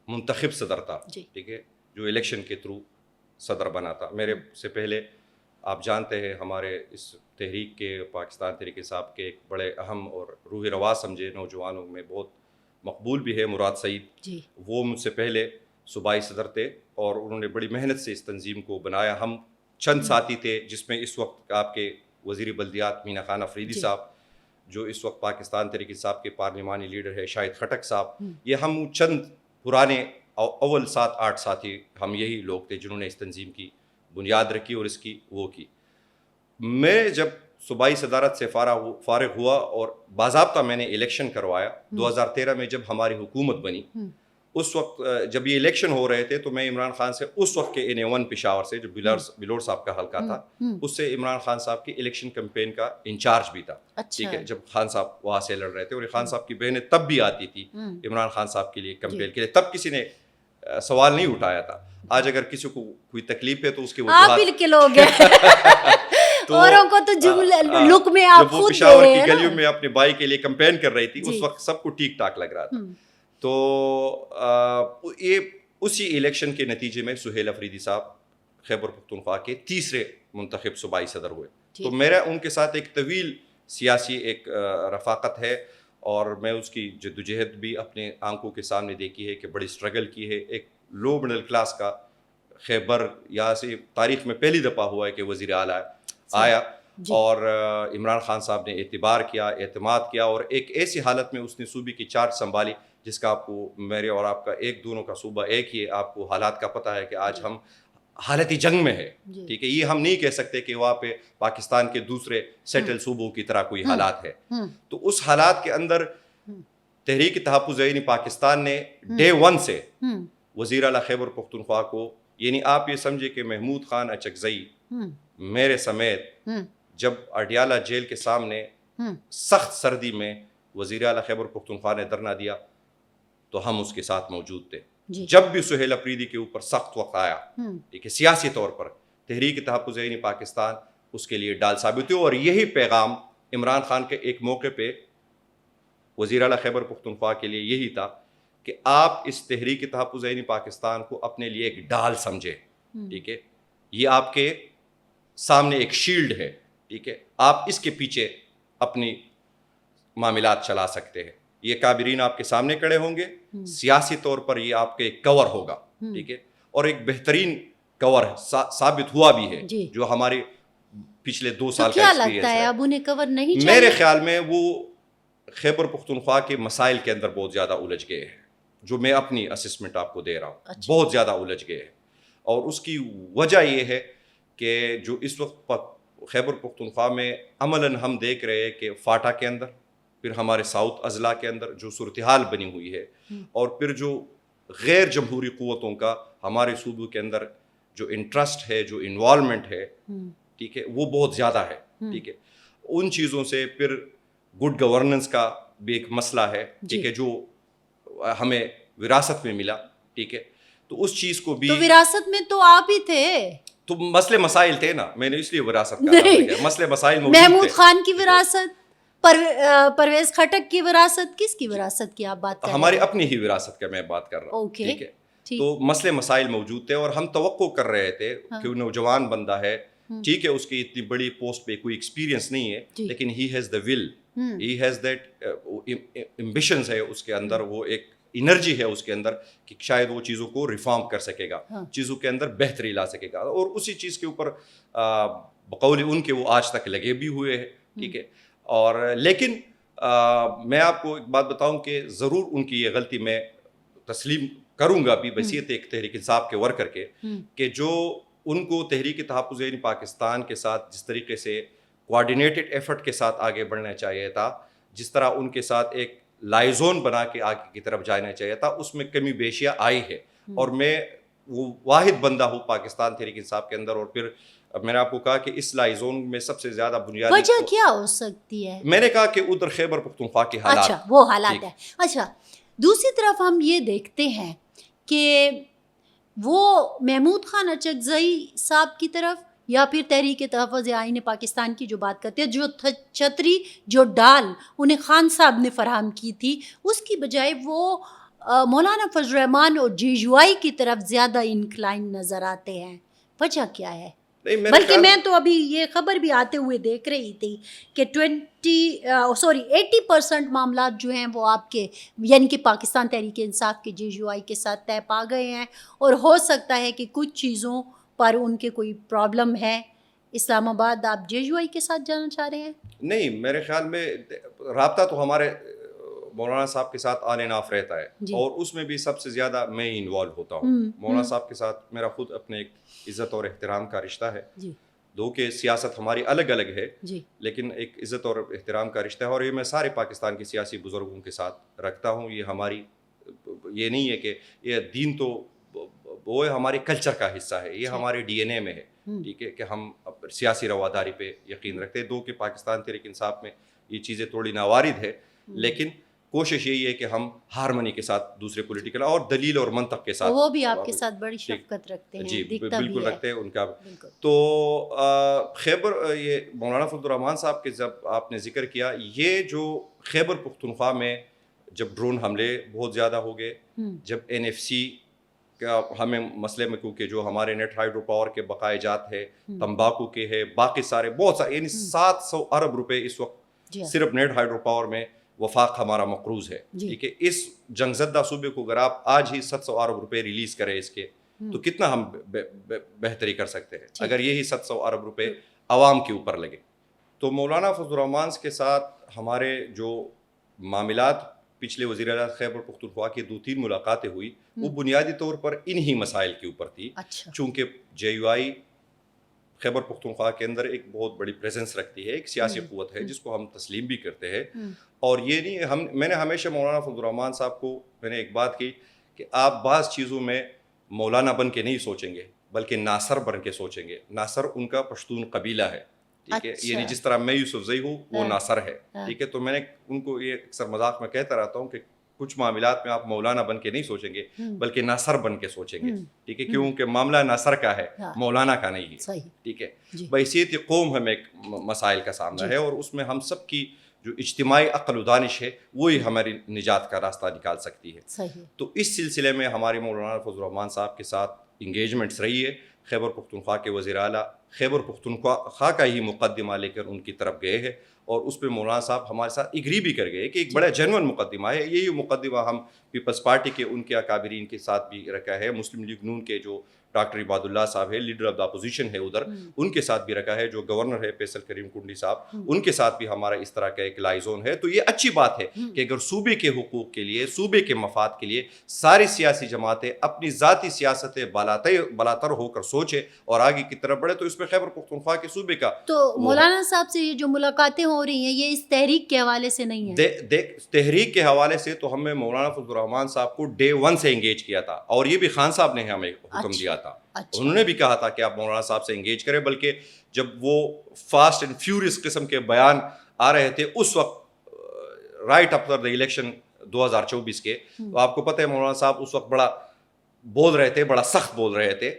منتخب صدر تھا. ٹھیک ہے, جو الیکشن کے تھرو صدر بنا تھا. میرے سے پہلے آپ جانتے ہیں ہمارے اس تحریک کے, پاکستان تحریک انصاف کے ایک بڑے اہم اور روح رواں سمجھے نوجوانوں میں بہت مقبول بھی ہے مراد سعید. وہ مجھ سے پہلے صوبائی صدر تھے اور انہوں نے بڑی محنت سے اس تنظیم کو بنایا. ہم چند ساتھی تھے جس میں اس وقت آپ کے وزیر بلدیات مینا خان افریدی صاحب, جو اس وقت پاکستان تحریک انصاف کے پارلیمانی لیڈر ہے شاہد خٹک صاحب, یہ ہم چند پرانے اول 7-8 ساتھی ہم یہی لوگ تھے جنہوں نے اس تنظیم کی بنیاد رکھی اور اس کی وہ کی. میں جب صوبائی صدارت سے فارغ ہوا اور باضابطہ میں نے الیکشن کروایا 2013 میں جب ہماری حکومت بنی. اس وقت جب یہ الیکشن ہو رہے تھے تو میں عمران خان سے اس وقت کے NA1 پشاور سے جو بلور صاحب کا حلقہ تھا اس سے عمران خان صاحب کی الیکشن کیمپین کا انچارج بھی تھا. ٹھیک ہے, جب خان صاحب وہاں سے لڑ رہے تھے, اور خان صاحب کی بہنیں تب بھی آتی تھی عمران خان صاحب کے لیے کیمپین کے لیے, تب کسی نے سوال نہیں اٹھایا تھا. آج اگر کسی کو کوئی تکلیف ہے تو اس کے اوروں کو تو جملے لک میں آپ خود پشاور کی گلیوں میں اپنے بھائی کے لیے کیمپین کر رہی تھی, اس وقت سب کو ٹھیک ٹھاک لگ رہا تھا. تو یہ اسی الیکشن کے نتیجے میں سہیل افریدی صاحب خیبر پختونخوا کے تیسرے منتخب صوبائی صدر ہوئے. تو میرا ان کے ساتھ ایک طویل سیاسی ایک رفاقت ہے, اور میں اس کی جدوجہد بھی اپنے آنکھوں کے سامنے دیکھی ہے کہ بڑی اسٹرگل کی ہے. ایک لو مڈل کلاس کا خیبر یہاں سے تاریخ میں پہلی دفعہ ہوا ہے کہ وزیر اعلیٰ آیا, اور عمران خان صاحب نے اعتبار کیا, اعتماد کیا, اور ایک ایسی حالت میں اس نے صوبے کی چارج سنبھالی جس کا آپ کو, میرے اور آپ کا ایک دونوں کا صوبہ ایک ہی ہے, آپ کو حالات کا پتہ ہے کہ آج ہم حالتی جنگ میں ہے. ٹھیک ہے, یہ ہم نہیں کہہ سکتے کہ وہاں پہ پاکستان کے دوسرے سیٹل صوبوں کی طرح کوئی حالات ہے. تو اس حالات کے اندر تحریک تحفظ پاکستان نے ڈے 1 سے وزیر اعلیٰ خیبر پختونخوا کو, یعنی آپ یہ سمجھے کہ محمود خان اچکزئی میرے سمیت جب اڈیالہ جیل کے سامنے سخت سردی میں وزیر اعلیٰ خیبر پختونخوا نے دھرنا دیا تو ہم اس کے ساتھ موجود تھے. جب بھی سہیل افریدی کے اوپر سخت وقت آیا, ٹھیک ہے, سیاسی طور پر تحریک تحفظ پاکستان اس کے لیے ڈال ثابت ہوئی. اور یہی پیغام عمران خان کے ایک موقع پہ وزیر اعلیٰ خیبر پختونخوا کے لیے یہی تھا کہ آپ اس تحریک تحفظ پاکستان کو اپنے لیے ایک ڈال سمجھے. ٹھیک ہے, یہ آپ کے سامنے ایک شیلڈ ہے. ٹھیک ہے, آپ اس کے پیچھے اپنی معاملات چلا سکتے ہیں. یہ کابرین آپ کے سامنے کھڑے ہوں گے, سیاسی طور پر یہ آپ کے ایک کور ہوگا. ٹھیک ہے, اور ایک بہترین کور ثابت ہوا بھی ہے جو ہمارے پچھلے 2 سال کا ایکسپیرینس ہے. اب انہیں کور نہیں میرے خیال میں وہ خیبر پختونخوا کے مسائل کے اندر بہت زیادہ الجھ گئے ہیں, جو میں اپنی اسسمنٹ آپ کو دے رہا ہوں. بہت زیادہ الجھ گئے ہیں, اور اس کی وجہ یہ ہے کہ جو اس وقت خیبر پختونخوا میں عملاً ہم دیکھ رہے ہیں کہ فاٹا کے اندر, پھر ہمارے ساؤتھ اضلاع کے اندر جو صورتحال بنی ہوئی ہے, اور پھر جو غیر جمہوری قوتوں کا ہمارے صوبوں کے اندر جو انٹرسٹ ہے, جو انوالومنٹ ہے, ٹھیک ہے, وہ بہت زیادہ ہے. ٹھیک ہے, ان چیزوں سے پھر گڈ گورننس کا بھی ایک مسئلہ ہے. ٹھیک ہے, جو ہمیں وراثت میں ملا. ٹھیک ہے, تو اس چیز کو بھی, تو وراثت میں تو آپ ہی تھے, تو مسئلے مسائل تھے نا, میں نے اس لیے وراثت کا مسئلے مسائل محمود خان کی وراثت, پرویز خٹک کی وراثت, کس کی وراثت کی آپ بات کر رہے ہیں؟ ہماری اپنی ہی وراثت کا میں بات کر رہا ہوں. ٹھیک ہے, تو مسئلے مسائل موجود تھے, اور ہم توقع کر رہے تھے کہ وہ نوجوان بندہ ہے, ٹھیک ہے, اس کی اتنی بڑی پوسٹ پہ کوئی ایکسپیرینس نہیں ہے, لیکن he has the will, he has that ambitions ہے اس کے اندر, وہ ایک انرجی ہے اس کے اندر کہ شاید وہ چیزوں کو ریفارم کر سکے گا, چیزوں کے اندر بہتری لا سکے گا, اور اسی چیز کے اوپر بقول ان کے وہ آج تک لگے بھی ہوئے ہیں. ٹھیک ہے, اور لیکن میں آپ کو ایک بات بتاؤں کہ ضرور ان کی یہ غلطی میں تسلیم کروں گا بھی بحیثیت ایک تحریک انصاف کے ورکر کے, کہ جو ان کو تحریک تحفظ پاکستان کے ساتھ جس طریقے سے کوآرڈینیٹڈ ایفرٹ کے ساتھ آگے بڑھنا چاہیے تھا, جس طرح ان کے ساتھ ایک لائزون بنا کے آگے کی طرف جانا چاہیے تھا, اس میں کمی بیشیاں آئی ہے. اور میں وہ واحد بندہ ہوں پاکستان تحریک انصاف کے اندر, اور پھر میں نے آپ کو کہا کہ اس لائزون میں سب سے زیادہ بنیادی وجہ کیا ہو سکتی ہے, میں نے کہا کہ ادھر خیبر پختونخوا کے حالات, اچھا وہ حالات ہے. اچھا, دوسری طرف ہم یہ دیکھتے ہیں کہ وہ محمود خان اچکزئی صاحب کی طرف یا پھر تحریک تحفظ آئین پاکستان کی جو بات کرتے ہیں, جو چھتری جو ڈال انہیں خان صاحب نے فراہم کی تھی, اس کی بجائے وہ مولانا فضل الرحمان اور جیجوائی کی طرف زیادہ انکلائن نظر آتے ہیں. وجہ کیا ہے؟ بلکہ میں تو ابھی یہ خبر بھی آتے ہوئے دیکھ رہی تھی کہ 80% معاملات جو ہیں وہ آپ کے یعنی کہ پاکستان تحریک انصاف کے جیجوائی کے ساتھ طے پا گئے ہیں, اور ہو سکتا ہے کہ کچھ چیزوں پر ان کے کوئی پرابلم ہے. اسلام آباد آپ جیجوائی کے ساتھ جانا چاہ رہے ہیں؟ نہیں, میرے خیال میں رابطہ تو ہمارے مولانا صاحب کے ساتھ آن اینڈ آف رہتا ہے, اور اس میں بھی سب سے زیادہ میں ہی انوالو ہوتا ہوں. مولانا صاحب کے ساتھ میرا خود اپنے ایک عزت اور احترام کا رشتہ ہے, دو کہ سیاست ہماری الگ الگ ہے جی لیکن ایک عزت اور احترام کا رشتہ ہے، اور یہ میں سارے پاکستان کے سیاسی بزرگوں کے ساتھ رکھتا ہوں. یہ ہماری یہ نہیں ہے کہ یہ دین تو وہ ہمارے کلچر کا حصہ ہے، یہ ہمارے ڈی این اے میں ہے. ٹھیک ہے کہ ہم سیاسی رواداری پہ یقین رکھتے ہیں. دو کہ پاکستان تحریک انصاف میں یہ چیزیں تھوڑی ناوارد ہے، لیکن کوشش یہی ہے کہ ہم ہارمنی کے ساتھ دوسرے پولیٹیکل اور دلیل اور منطق کے ساتھ، وہ بھی آپ کے ساتھ بڑی شفقت رکھتے ہیں. جی دکھتا بھی بالکل ہے. رکھتے ہیں ان کا. تو خیبر، یہ مولانا فضل الرحمان صاحب کے جب آپ نے ذکر کیا، یہ جو خیبر پختونخوا میں جب ڈرون حملے بہت زیادہ ہو گئے، جب این ایف سی کا ہمیں مسئلے میں، کیونکہ جو ہمارے نیٹ ہائیڈرو پاور کے بقائے جات ہے، تمباکو کے ہے، باقی سارے بہت سارے، یعنی 700 ارب روپے اس وقت صرف نیٹ ہائیڈرو پاور میں وفاق ہمارا مقروض ہے. ٹھیک ہے، اس جنگ زدہ صوبے کو اگر آپ آج ہی 700 ارب روپے ریلیز کریں اس کے، تو کتنا ہم بہتری کر سکتے ہیں اگر یہی 700 ارب روپے عوام کے اوپر لگے. تو مولانا فضل الرحمان کے ساتھ ہمارے جو معاملات، پچھلے وزیر اعلیٰ خیبر پختونخوا کی 2-3 ملاقاتیں ہوئی، وہ بنیادی طور پر انہی مسائل کے اوپر تھی. چونکہ جے یو آئی خیبر پختونخوا کے اندر ایک بہت بڑی پریزنس رکھتی ہے، ایک سیاسی قوت ہے جس کو ہم تسلیم بھی کرتے ہیں. اور یہ نہیں، میں نے ہمیشہ مولانا فضل الرحمان صاحب کو میں نے ایک بات کی کہ آپ بعض چیزوں میں مولانا بن کے نہیں سوچیں گے بلکہ ناصر بن کے سوچیں گے. ناصر ان کا پشتون قبیلہ ہے. ٹھیک ہے، یعنی جس طرح میں یوسف زئی ہوں وہ ناصر ہے. ٹھیک ہے، تو میں نے ان کو یہ اکثر مذاق میں کہتا رہتا ہوں کہ کچھ معاملات میں آپ مولانا بن کے نہیں سوچیں گے بلکہ ناصر بن کے سوچیں گے. ٹھیک ہے، کیونکہ معاملہ ناصر کا ہے، مولانا کا نہیں ہے. ٹھیک ہے، بحیثیت قوم ہمیں ایک مسائل کا سامنا ہے، اور اس میں ہم سب کی جو اجتماعی عقل و دانش ہے وہی ہماری نجات کا راستہ نکال سکتی ہے. تو اس سلسلے میں ہماری مولانا فضل الرحمان صاحب کے ساتھ انگیجمنٹس رہی ہے. خیبر پختونخوا کے وزیر اعلیٰ خیبر پختونخوا کا ہی مقدمہ لے کر ان کی طرف گئے ہیں، اور اس پہ مولانا صاحب ہمارے ساتھ اگری بھی کر گئے کہ ایک بڑا جینون مقدمہ ہے. یہی مقدمہ ہم پیپلز پارٹی کے ان کے اکابرین کے ساتھ بھی رکھا ہے. مسلم لیگ نون کے جو ڈاکٹر عباد اللہ صاحب ہے، لیڈر آف دا اپوزیشن ہے ادھر، ان کے ساتھ بھی رکھا ہے. جو گورنر ہے فیصل کریم کنڈی صاحب، ان کے ساتھ بھی ہمارا اس طرح کا ایک لائزون ہے. تو یہ اچھی بات ہے کہ اگر صوبے کے حقوق کے لیے، صوبے کے مفاد کے لیے ساری سیاسی جماعتیں اپنی ذاتی سیاستیں بالاتر ہو کر سوچے اور آگے کی طرف بڑھے، تو اس پہ خیبر پختونخوا کے صوبے کا. تو مولانا صاحب سے یہ جو ملاقاتیں ہو رہی ہیں، یہ اس تحریک کے حوالے سے نہیں ہے؟ دیکھ، تحریک کے حوالے سے تو ہم نے مولانا فضل الرحمان صاحب کو ڈے 1 سے انگیج کیا تھا، اور یہ بھی خان صاحب نے ہمیں حکم دیا تھا. انہوں نے بھی کہا تھا کہ آپ مولانا صاحب سے انگیج کریں. بلکہ جب وہ فاسٹ اینڈ فیوریس قسم کے بیان آ رہے تھے اس وقت، رائٹ آفٹر دا الیکشن 2024 کے، تو آپ کو پتہ ہے مولانا صاحب اس وقت بڑا بول رہے تھے، بڑا سخت بول رہے تھے.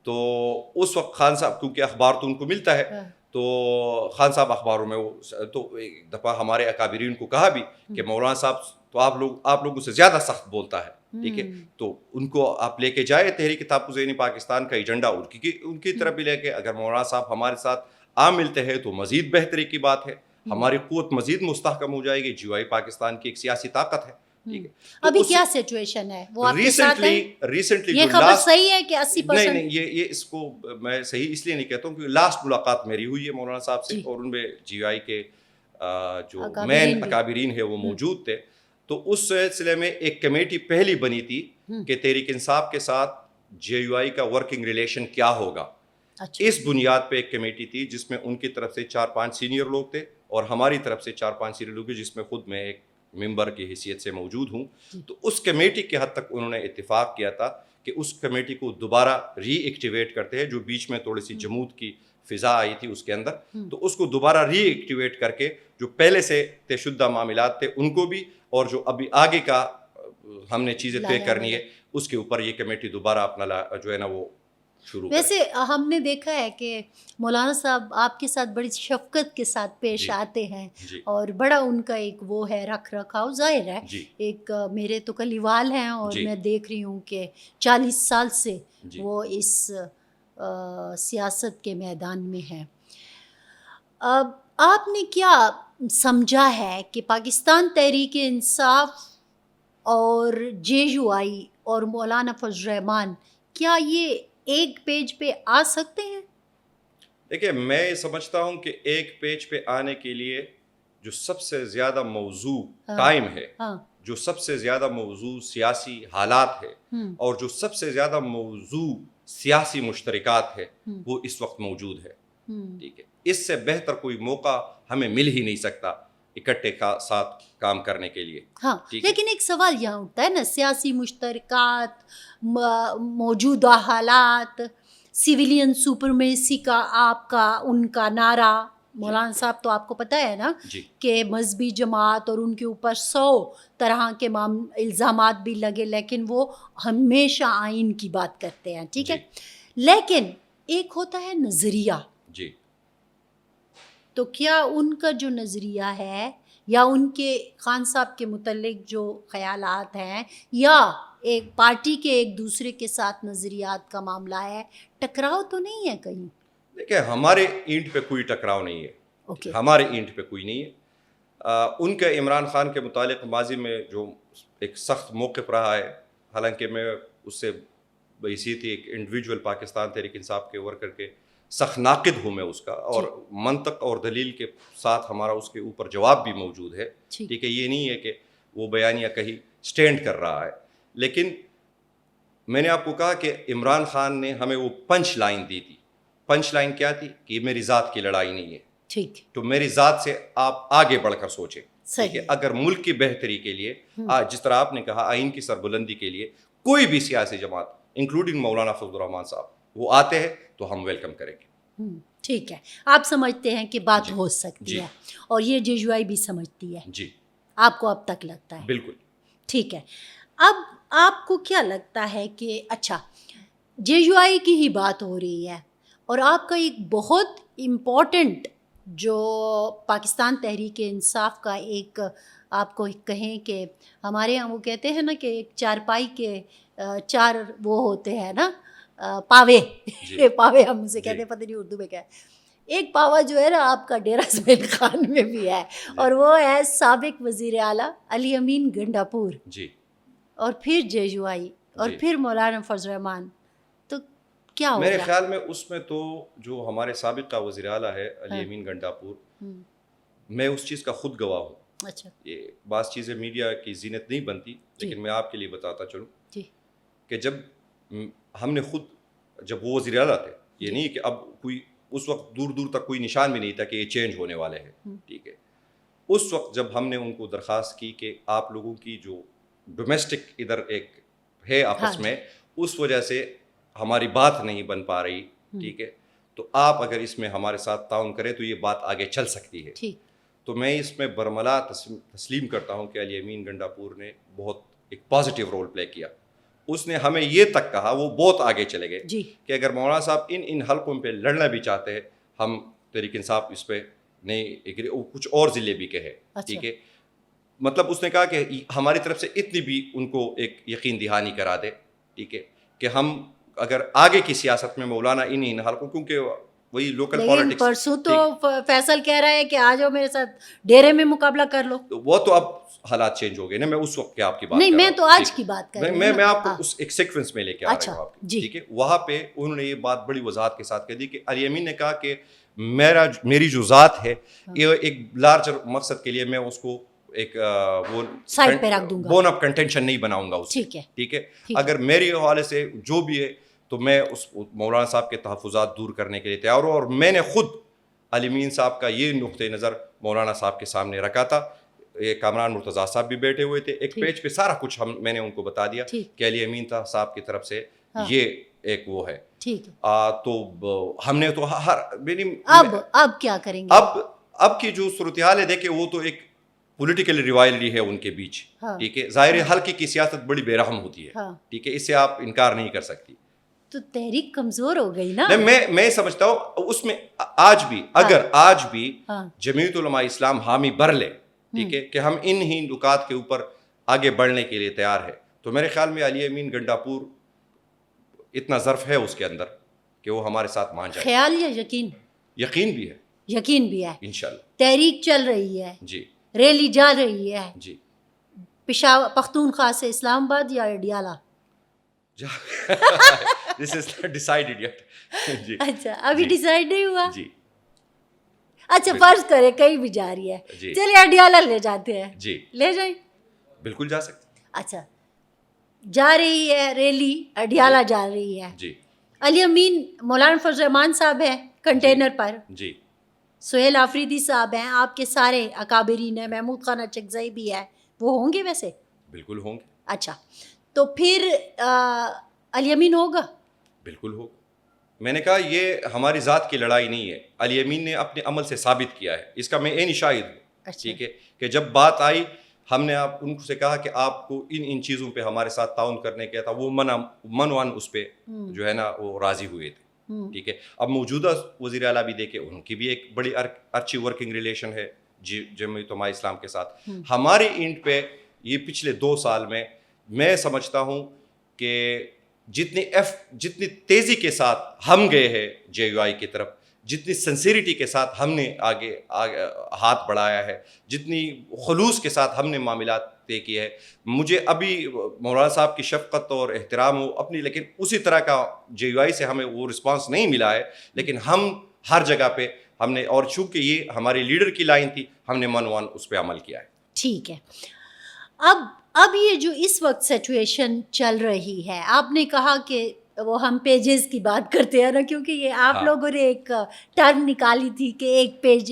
تو اس وقت خان صاحب، کیونکہ اخبار تو ان کو ملتا ہے، تو خان صاحب اخباروں میں وہ، تو ایک دفعہ ہمارے اکابرین کو کہا بھی کہ مولانا صاحب تو آپ لوگوں سے زیادہ سخت بولتا ہے. ٹھیک ہے، تو ان کو آپ لے کے جائے تحریک تحفظ پاکستان کا ایجنڈا ان کی طرف بھی لے کے. اگر مولانا صاحب ہمارے ساتھ آ ملتے ہیں تو مزید بہتری کی بات ہے، ہماری قوت مزید مستحکم ہو جائے گی. جی آئی پاکستان کی ایک سیاسی طاقت ہے. ٹھیک ہے، ابھی کیا سچویشن ہے؟ وہ آپ کے ساتھ ہیں؟ ریسنٹلی یہ خبر صحیح ہے کہ 80%؟ نہیں، یہ اس کو میں صحیح اس لیے نہیں کہتا ہوں کیونکہ لاسٹ ملاقات میری ہوئی ہے مولانا صاحب سے، اور ان میں جی آئی کے جو مین اکابرین ہے وہ موجود تھے. تو اس سلسلے میں ایک کمیٹی پہلی بنی تھی کہ تحریک انصاف کے ساتھ جے یو آئی کا ورکنگ ریلیشن کیا ہوگا. اس بنیاد پہ ایک کمیٹی تھی جس میں ان کی طرف سے 4-5 سینئر لوگ تھے اور ہماری طرف سے 4-5 سینئر لوگ تھے، جس میں خود میں ایک ممبر کی حیثیت سے موجود ہوں. تو اس کمیٹی کے حد تک انہوں نے اتفاق کیا تھا کہ اس کمیٹی کو دوبارہ ری ایکٹیویٹ کرتے ہیں. جو بیچ میں تھوڑی سی جمود کی فضا آئی تھی اس کے اندر، تو اس کو دوبارہ ری ایکٹیویٹ کر کے جو پہلے سے طے شدہ معاملات تھے ان کو بھی، اور جو ابھی آگے کا ہم نے چیزیں طے کرنی ہے اس کے اوپر یہ کمیٹی دوبارہ اپنا جو ہے نا وہ شروع. ویسے ہم نے دیکھا ہے کہ مولانا صاحب آپ کے ساتھ بڑی شفقت کے ساتھ پیش آتے ہیں، اور بڑا ان کا ایک وہ ہے رکھ رکھاؤ. ظاہر ہے ایک میرے تو کلیوال ہیں، اور میں دیکھ رہی ہوں کہ 40 سال سے وہ اس سیاست کے میدان میں ہیں. اب آپ نے کیا سمجھا ہے کہ پاکستان تحریک انصاف اور جے یو آئی اور مولانا فضل الرحمان کیا یہ ایک پیج پہ آ سکتے ہیں؟ دیکھیں، میں یہ سمجھتا ہوں کہ ایک پیج پہ آنے کے لیے جو سب سے زیادہ موضوع ٹائم ہے، جو سب سے زیادہ موضوع سیاسی حالات ہے، اور جو سب سے زیادہ موضوع سیاسی مشترکات ہے، وہ اس وقت موجود ہے. ٹھیک ہے. اس سے بہتر کوئی موقع ہمیں مل ہی نہیں سکتا اکٹھے ساتھ کام کرنے کے لیے. ہاں لیکن ایک سوال یہاں اٹھتا ہے نا, سیاسی مشترکات, موجودہ حالات, سویلین سپرمیسی کا آپ کا ان کا نعرہ, مولانا صاحب تو آپ کو پتہ ہے نا کہ مذہبی جماعت اور ان کے اوپر 100 طرح کے الزامات بھی لگے, لیکن وہ ہمیشہ آئین کی بات کرتے ہیں, ٹھیک ہے. لیکن ایک ہوتا ہے نظریہ. جی. تو کیا ان کا جو نظریہ ہے یا ان کے خان صاحب کے متعلق جو خیالات ہیں یا ایک پارٹی کے ایک دوسرے کے ساتھ نظریات کا معاملہ ہے, ٹکراؤ تو نہیں ہے کہیں؟ دیکھیں ہمارے اینٹ پہ کوئی ٹکراؤ نہیں ہے, ہمارے اینٹ پہ کوئی نہیں ہے. ان کا عمران خان کے متعلق ماضی میں جو ایک سخت موقف رہا ہے, حالانکہ میں اس سے بحیثیت ایک انڈیویجول پاکستان تحریک انصاف کے ورکر کے سخت ناقد ہوں میں اس کا, اور منطق اور دلیل کے ساتھ ہمارا اس کے اوپر جواب بھی موجود ہے, ٹھیک ہے. یہ نہیں ہے کہ وہ بیانیہ کہیں سٹینڈ کر رہا ہے, لیکن میں نے آپ کو کہا کہ عمران خان نے ہمیں وہ پنچ لائن دی تھی. پنچ لائن کیا تھی کہ یہ میری ذات کی لڑائی نہیں ہے, ٹھیک, تو میری ذات سے آپ آگے بڑھ کر سوچیں. ٹھیک ہے, اگر ملک کی بہتری کے لیے, جس طرح آپ نے کہا آئین کی سربلندی کے لیے کوئی بھی سیاسی جماعت انکلوڈنگ مولانا فضل الرحمان صاحب وہ آتے ہیں تو ہم ویلکم کریں گے. ٹھیک ہے, آپ سمجھتے ہیں کہ بات ہو سکتی ہے, اور یہ جے بھی سمجھتی ہے. جی, آپ کو اب تک لگتا ہے؟ بالکل. ٹھیک ہے. اب آپ کو کیا لگتا ہے کہ اچھا جے کی ہی بات ہو رہی ہے, اور آپ کا ایک بہت امپورٹنٹ جو پاکستان تحریک انصاف کا ایک آپ کو کہیں کہ ہمارے یہاں وہ کہتے ہیں نا کہ ایک چارپائی کے 4 وہ ہوتے ہیں نا, پاوے, پاوے ہم اسے کہتے ہیں, پتہ نہیں اردو میں کیا ہے. ایک پاوا جو ہے نا آپ کا ڈیرہ اسماعیل خان میں بھی ہے, اور وہ ہے سابق وزیر اعلیٰ علی امین گنڈاپور, اور پھر جے اور پھر مولانا فضل الرحمان. تو کیا ہوگا میرے خیال میں اس میں تو جو ہمارے سابق کا وزیر اعلیٰ ہے علی امین گنڈاپور, میں اس چیز کا خود گواہ ہوں. اچھا, یہ بعض چیزیں میڈیا کی زینت نہیں بنتی, لیکن میں آپ کے لیے بتاتا چلوں کہ جب ہم نے خود, جب وہ وزیر اعلیٰ تھے, یہ نہیں کہ اب کوئی اس وقت دور دور تک کوئی نشان بھی نہیں تھا کہ یہ چینج ہونے والے ہیں, ٹھیک ہے. اس وقت جب ہم نے ان کو درخواست کی کہ آپ لوگوں کی جو ڈومیسٹک ادھر ایک ہے آپس میں, اس وجہ سے ہماری بات نہیں بن پا رہی, ٹھیک ہے, تو آپ اگر اس میں ہمارے ساتھ تعاون کریں تو یہ بات آگے چل سکتی ہے. تو میں اس میں برملا تسلیم کرتا ہوں کہ علی امین گنڈاپور نے بہت ایک پازیٹیو رول پلے کیا. اس نے ہمیں یہ تک کہا, وہ بہت آگے چلے گئے کہ اگر مولانا صاحب ان حلقوں پہ لڑنا بھی چاہتے ہیں, ہم تحریک انصاف اس پہ نہیں, کچھ اور ضلع بھی کہے, ٹھیک ہے. مطلب اس نے کہا کہ ہماری طرف سے اتنی بھی ان کو ایک یقین دہانی کرا دے, ٹھیک ہے, کہ ہم اگر آگے کی سیاست میں مولانا ان حلقوں, کیونکہ وہی لوکل پالیٹکس. پرسوں تو فیصل کہہ رہا ہے کہ آ جاؤ میرے ساتھ ڈیرے میں مقابلہ کر لو. وہ تو اب حالات چینج ہو گئے نا, میں اس وقت کیا آپ کی بات نہیں, میں تو آج کی بات کر رہی ہوں, میں آپ کو اس ایک سیکوینس میں لے کے آ رہا ہوں آپ کو, ٹھیک ہے. وہاں پہ انہوں نے یہ بات بڑی وضاحت کے ساتھ کہہ دی کہ علی امین نے کہا کہ میری جو ذات ہے یہ ایک لارجر مقصد کے لیے میں اس کو ایک وہ سائڈ پہ رکھ دوں گا, بون آف کنٹینشن نہیں بناؤں گا اس سے, ٹھیک ہے. اگر میرے حوالے سے جو بھی ہے تو میں اس مولانا صاحب کے تحفظات دور کرنے کے لیے تیار ہوں, اور میں نے خود علی امین صاحب کا یہ نقطۂ نظر مولانا صاحب کے سامنے رکھا تھا. کامران مرتضیٰ صاحب بھی بیٹھے ہوئے تھے, ایک پیج پہ سارا کچھ میں نے ان کو بتا دیا کہ علی امین صاحب کی طرف سے یہ ایک وہ ہے, تو ہم نے تو اب کیا کریں گے, اب کی جو صورتحال ہے دیکھیں, وہ تو ایک پولیٹیکل ریوائلری ہے ان کے بیچ, ٹھیک ہے. ظاہر حلقے کی سیاست بڑی بے رحم ہوتی ہے, ٹھیک ہے, اس سے آپ انکار نہیں کر سکتی. تو تحریک کمزور ہو گئی نا. میں سمجھتا ہوں اس میں آج بھی اگر آج بھی جمعیت علماء اسلام حامی بھر لے, ٹھیک ہے, کہ ہم ان ہی نکات کے اوپر آگے بڑھنے کے لیے تیار ہے, تو میرے خیال میں علی امین گنڈاپور اتنا ظرف ہے اس کے اندر کہ وہ ہمارے ساتھ مان جائے. خیال یا یقین؟ یقین بھی ہے, یقین بھی ہے انشاءاللہ. تحریک چل رہی ہے, جی, ریلی جا رہی ہے, جی. پشاور پختونخوا سے اسلام آباد یا Adiala? This is not decided yet. جی, اچھا, ابھی ڈیسائیڈ نہیں ہوا. جی. اچھا, فرض کرے کہیں بھی جا رہی ہے, چلیے اڈیالہ لے جاتے ہیں. جی, لے جائیں, بالکل جا سکتے. اچھا, جا رہی ہے ریلی, اڈیالہ جا رہی ہے, جی, علی امین مولانا فضل الرحمان صاحب ہیں کنٹینر پر, جی سہیل آفریدی صاحب ہیں, آپ کے سارے اکابرین ہیں, محمود خان اچکزئی بھی ہے, وہ ہوں گے ویسے؟ بالکل ہوں گے. اچھا, تو پھر علی امین ہوگا؟ بالکل ہوگا. میں نے کہا یہ ہماری ذات کی لڑائی نہیں ہے, علی امین نے اپنے عمل سے ثابت کیا ہے, اس کا میں عین شاہد ہوں. ٹھیک ہے, کہ جب بات آئی ہم نے آپ ان سے کہا کہ آپ کو ان چیزوں پہ ہمارے ساتھ تعاون کرنے کا تھا, وہ منوان اس پہ جو ہے نا وہ راضی ہوئے تھے. ٹھیک ہے, اب موجودہ وزیر اعلیٰ بھی دیکھے, ان کی بھی ایک بڑی اچھی ورکنگ ریلیشن ہے جمعیت علماء اسلام کے ساتھ. ہماری اینڈ پہ یہ پچھلے 2 سال میں سمجھتا ہوں کہ جتنی تیزی کے ساتھ ہم گئے ہیں JUI کی طرف, جتنی سنسیریٹی کے ساتھ ہم نے آگے ہاتھ بڑھایا ہے, جتنی خلوص کے ساتھ ہم نے معاملات طے کیے ہیں, مجھے ابھی مولانا صاحب کی شفقت اور احترام ہو اپنی, لیکن اسی طرح کا JUI سے ہمیں وہ رسپانس نہیں ملا ہے. لیکن ہم ہر جگہ پہ ہم نے, اور چونکہ یہ ہمارے لیڈر کی لائن تھی, ہم نے منوان اس پہ عمل کیا ہے. ٹھیک ہے, اب یہ جو اس وقت سچویشن چل رہی ہے, آپ نے کہا کہ وہ ہم پیجز کی بات کرتے ہیں نا, کیونکہ یہ آپ لوگوں نے ایک ٹرم نکالی تھی کہ ایک پیج.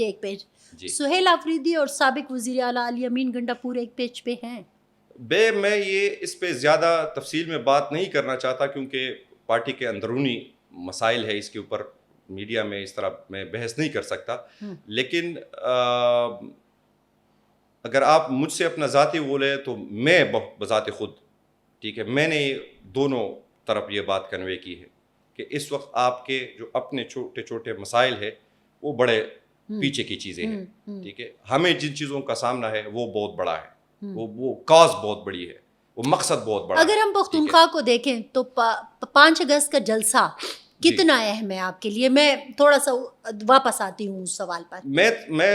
سہیل آفریدی اور سابق وزیر اعلیٰ علی امین گنڈا پورے ایک پیج پہ ہیں. میں یہ اس پہ زیادہ تفصیل میں بات نہیں کرنا چاہتا, کیونکہ پارٹی کے اندرونی مسائل ہے, اس کے اوپر میڈیا میں اس طرح میں بحث نہیں کر سکتا. لیکن اگر آپ مجھ سے اپنا ذاتی بولے تو میں بذات خود, ٹھیک ہے, میں نے دونوں طرف یہ بات کنوے کی ہے کہ اس وقت آپ کے جو اپنے چھوٹے چھوٹے مسائل ہے وہ بڑے پیچھے کی چیزیں ہیں. ٹھیک ہے, ہمیں جن چیزوں کا سامنا ہے وہ بہت بڑا ہے, وہ کاز بہت بڑی ہے, وہ مقصد بہت بڑا ہے. اگر ہم پختونخوا کو دیکھیں تو 5 اگست کا جلسہ کتنا اہم ہے آپ کے لیے؟ میں تھوڑا سا واپس آتی ہوں اس سوال پر. میں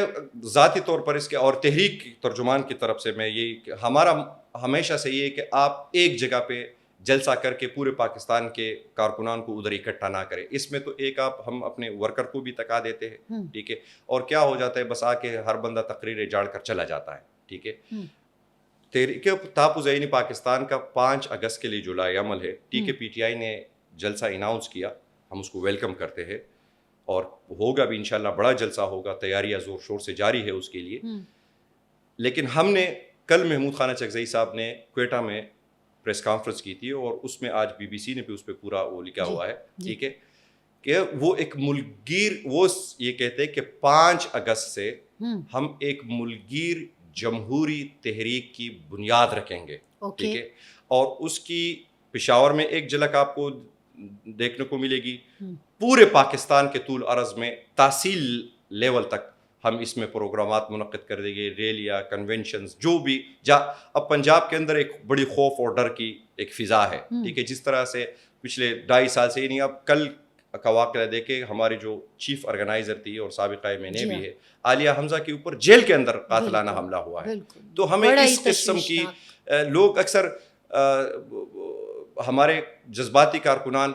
ذاتی طور پر اس کے اور تحریک ترجمان کی طرف سے میں یہی, ہمارا ہمیشہ سے یہ کہ آپ ایک جگہ پہ جلسہ کر کے پورے پاکستان کے کارکنان کو ادھر اکٹھا نہ کریں. اس میں تو ایک ہم اپنے ورکر کو بھی تکا دیتے ہیں. ٹھیک ہے, اور کیا ہو جاتا ہے, بس آ کے ہر بندہ تقریریں جاڑ کر چلا جاتا ہے. ٹھیک ہے, تحریک تحفظ پاکستان کا 5 اگست کے لیے جو لائحہ عمل ہے, ٹھیک ہے, PTI نے جلسہ اناؤنس کیا, ہم اس کو ویلکم کرتے ہیں, اور ہوگا بھی انشاءاللہ, بڑا جلسہ ہوگا, تیاریاں زور شور سے جاری ہے اس کے لیے. لیکن ہم نے کل محمود خان اچکزئی صاحب نے کوئٹہ میں پریس کانفرنس کی تھی, اور اس میں آج BBC نے بھی اس پہ پورا وہ لکھا ہوا ہے. ٹھیک ہے, کہ وہ ایک ملکگیر, وہ یہ کہتے ہیں کہ 5 اگست سے ہم ایک ملکگیر جمہوری تحریک کی بنیاد رکھیں گے. ٹھیک ہے, اور اس کی پشاور میں ایک جھلک آپ کو دیکھنے کو ملے گی. پورے پاکستان کے طول عرض میں تحصیل لیول تک ہم اس میں پروگرامات منعقد کر دیں گے, ریلیاں, کنونشنز, جو بھی اب پنجاب کے اندر ایک بڑی خوف اور ڈر کی ایک فضا ہے. ٹھیک ہے, جس طرح سے پچھلے 2.5 سال سے, نہیں اب کل کا واقعہ دیکھے, ہماری جو چیف آرگنائزر تھی اور سابقہ MNA بھی ہے, عالیہ حمزہ کے اوپر جیل کے اندر قاتلانہ حملہ ہوا ہے. تو ہمیں اس قسم کی, لوگ اکثر ہمارے جذباتی کارکنان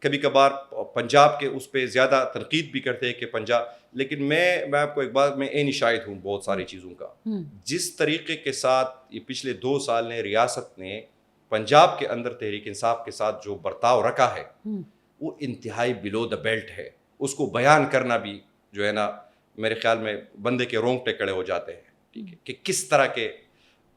کبھی کبھار پنجاب کے اس پہ زیادہ تنقید بھی کرتے ہیں کہ پنجاب, لیکن میں آپ کو ایک بات, میں عینی شاہد ہوں بہت ساری چیزوں کا. جس طریقے کے ساتھ یہ پچھلے 2 سال نے ریاست نے پنجاب کے اندر تحریک انصاف کے ساتھ جو برتاؤ رکھا ہے, وہ انتہائی بلو دا بیلٹ ہے. اس کو بیان کرنا بھی جو ہے نا, میرے خیال میں بندے کے رونگٹے کڑے ہو جاتے ہیں. ٹھیک ہے, کہ کس طرح کے,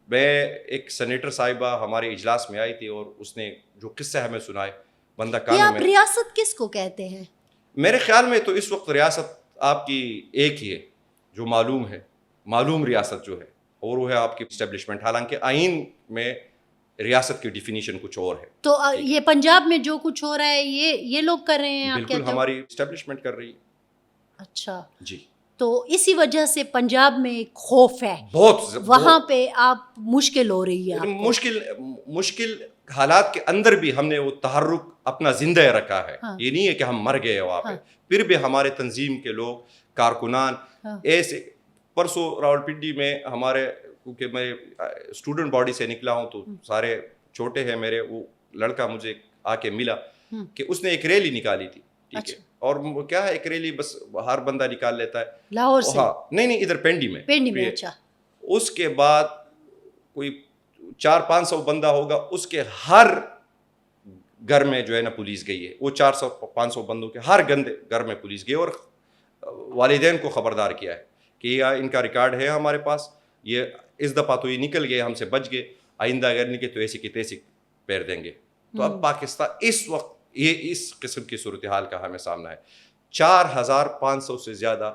میں ایک سینیٹر صاحبہ ہمارے اجلاس میں آئی تھی, اور اس نے جو قصہ ہمیں سنائے, بندہ کانوں میں. آپ ریاست کس کو کہتے ہیں؟ میرے خیال میں تو اس وقت ریاست آپ کی ایک ہی ہے جو معلوم ہے, معلوم ریاست جو ہے, اور وہ ہے آپ کی اسٹیبلشمنٹ. حالانکہ آئین میں ریاست کی ڈیفینیشن کچھ اور ہے. تو یہ پنجاب میں جو کچھ ہو رہا ہے یہ لوگ کر رہے ہیں؟ بالکل ہماری اسٹیبلشمنٹ کر رہی ہے. اچھا جی, تو اسی وجہ سے پنجاب میں ایک خوف ہے بہت, وہاں پہ آپ مشکل ہو رہی ہے. مشکل حالات کے اندر بھی ہم نے وہ تحرک اپنا زندہ رکھا ہے. یہ نہیں ہے کہ ہم مر گئے وہاں پہ, پھر بھی ہمارے تنظیم کے لوگ, کارکنان ایسے. پرسوں راولپنڈی میں ہمارے, کیونکہ میں اسٹوڈنٹ باڈی سے نکلا ہوں تو سارے چھوٹے ہیں میرے, وہ لڑکا مجھے آ کے ملا کہ اس نے ایک ریلی نکالی تھی. ٹھیک ہے, اور کیا ہے ایک ریلی, بس ہر بندہ نکال لیتا ہے لاہور سے. ہاں, نہیں ادھر پینڈی میں. اچھا, اس کے بعد کوئی 400-500 بندہ ہوگا, اس کے ہر گھر میں جو ہے نا پولیس گئی ہے, وہ 400-500 بندوں کے ہر گندے گھر میں پولیس گئی اور والدین کو خبردار کیا ہے کہ یہ ان کا ریکارڈ ہے ہمارے پاس, یہ اس دفعہ تو یہ نکل گئے, ہم سے بچ گئے, آئندہ اگر نکلے تو ایسی کی تیسی پیر دیں گے. تو اب پاکستان اس وقت یہ اس قسم کی صورتحال کا ہمیں سامنا ہے. 4500 سے زیادہ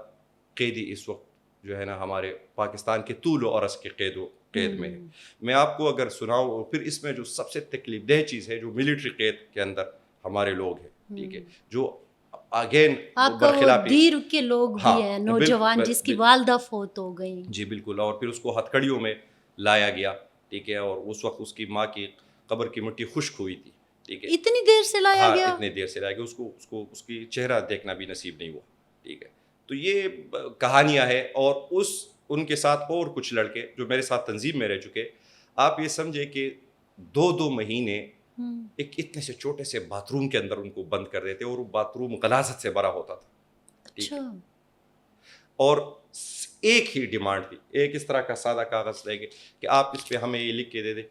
قیدی اس وقت جو ہے نا ہمارے پاکستان کے طول و عرض کے قید میں ہے. میں آپ کو اگر سناؤں, اور پھر اس میں جو سب سے تکلیف دہ چیز ہے جو ملٹری قید کے اندر ہمارے لوگ ہیں, ٹھیک ہے, جو اگین برخلاف دیر کے لوگ بھی ہیں, نوجوان جس کی والدہ فوت ہو گئی. جی بالکل, اور پھر اس کو ہتھ کڑیوں میں لایا گیا, ٹھیک ہے, اور اس وقت اس کی ماں کی قبر کی مٹی خشک ہوئی تھی, ٹھیک ہے, اتنی دیر سے لایا گیا, اتنی دیر سے لایا گیا, اس کی چہرہ دیکھنا بھی نصیب نہیں ہوا, ٹھیک ہے. تو یہ کہانیاں ہیں, اور ان کے ساتھ اور کچھ لڑکے جو میرے ساتھ تنظیم میں رہ چکے, آپ یہ سمجھے کہ 2 مہینے ایک اتنے سے چھوٹے سے باتھ روم کے اندر ان کو بند کر دیتے, اور وہ باتھ روم غلاظت سے بھرا ہوتا تھا, ٹھیک ہے, اور ایک ہی ڈیمانڈ تھی, ایک اس طرح کا سادہ کاغذ لے کے کہ آپ اس پہ ہمیں یہ لکھ کے دے دیں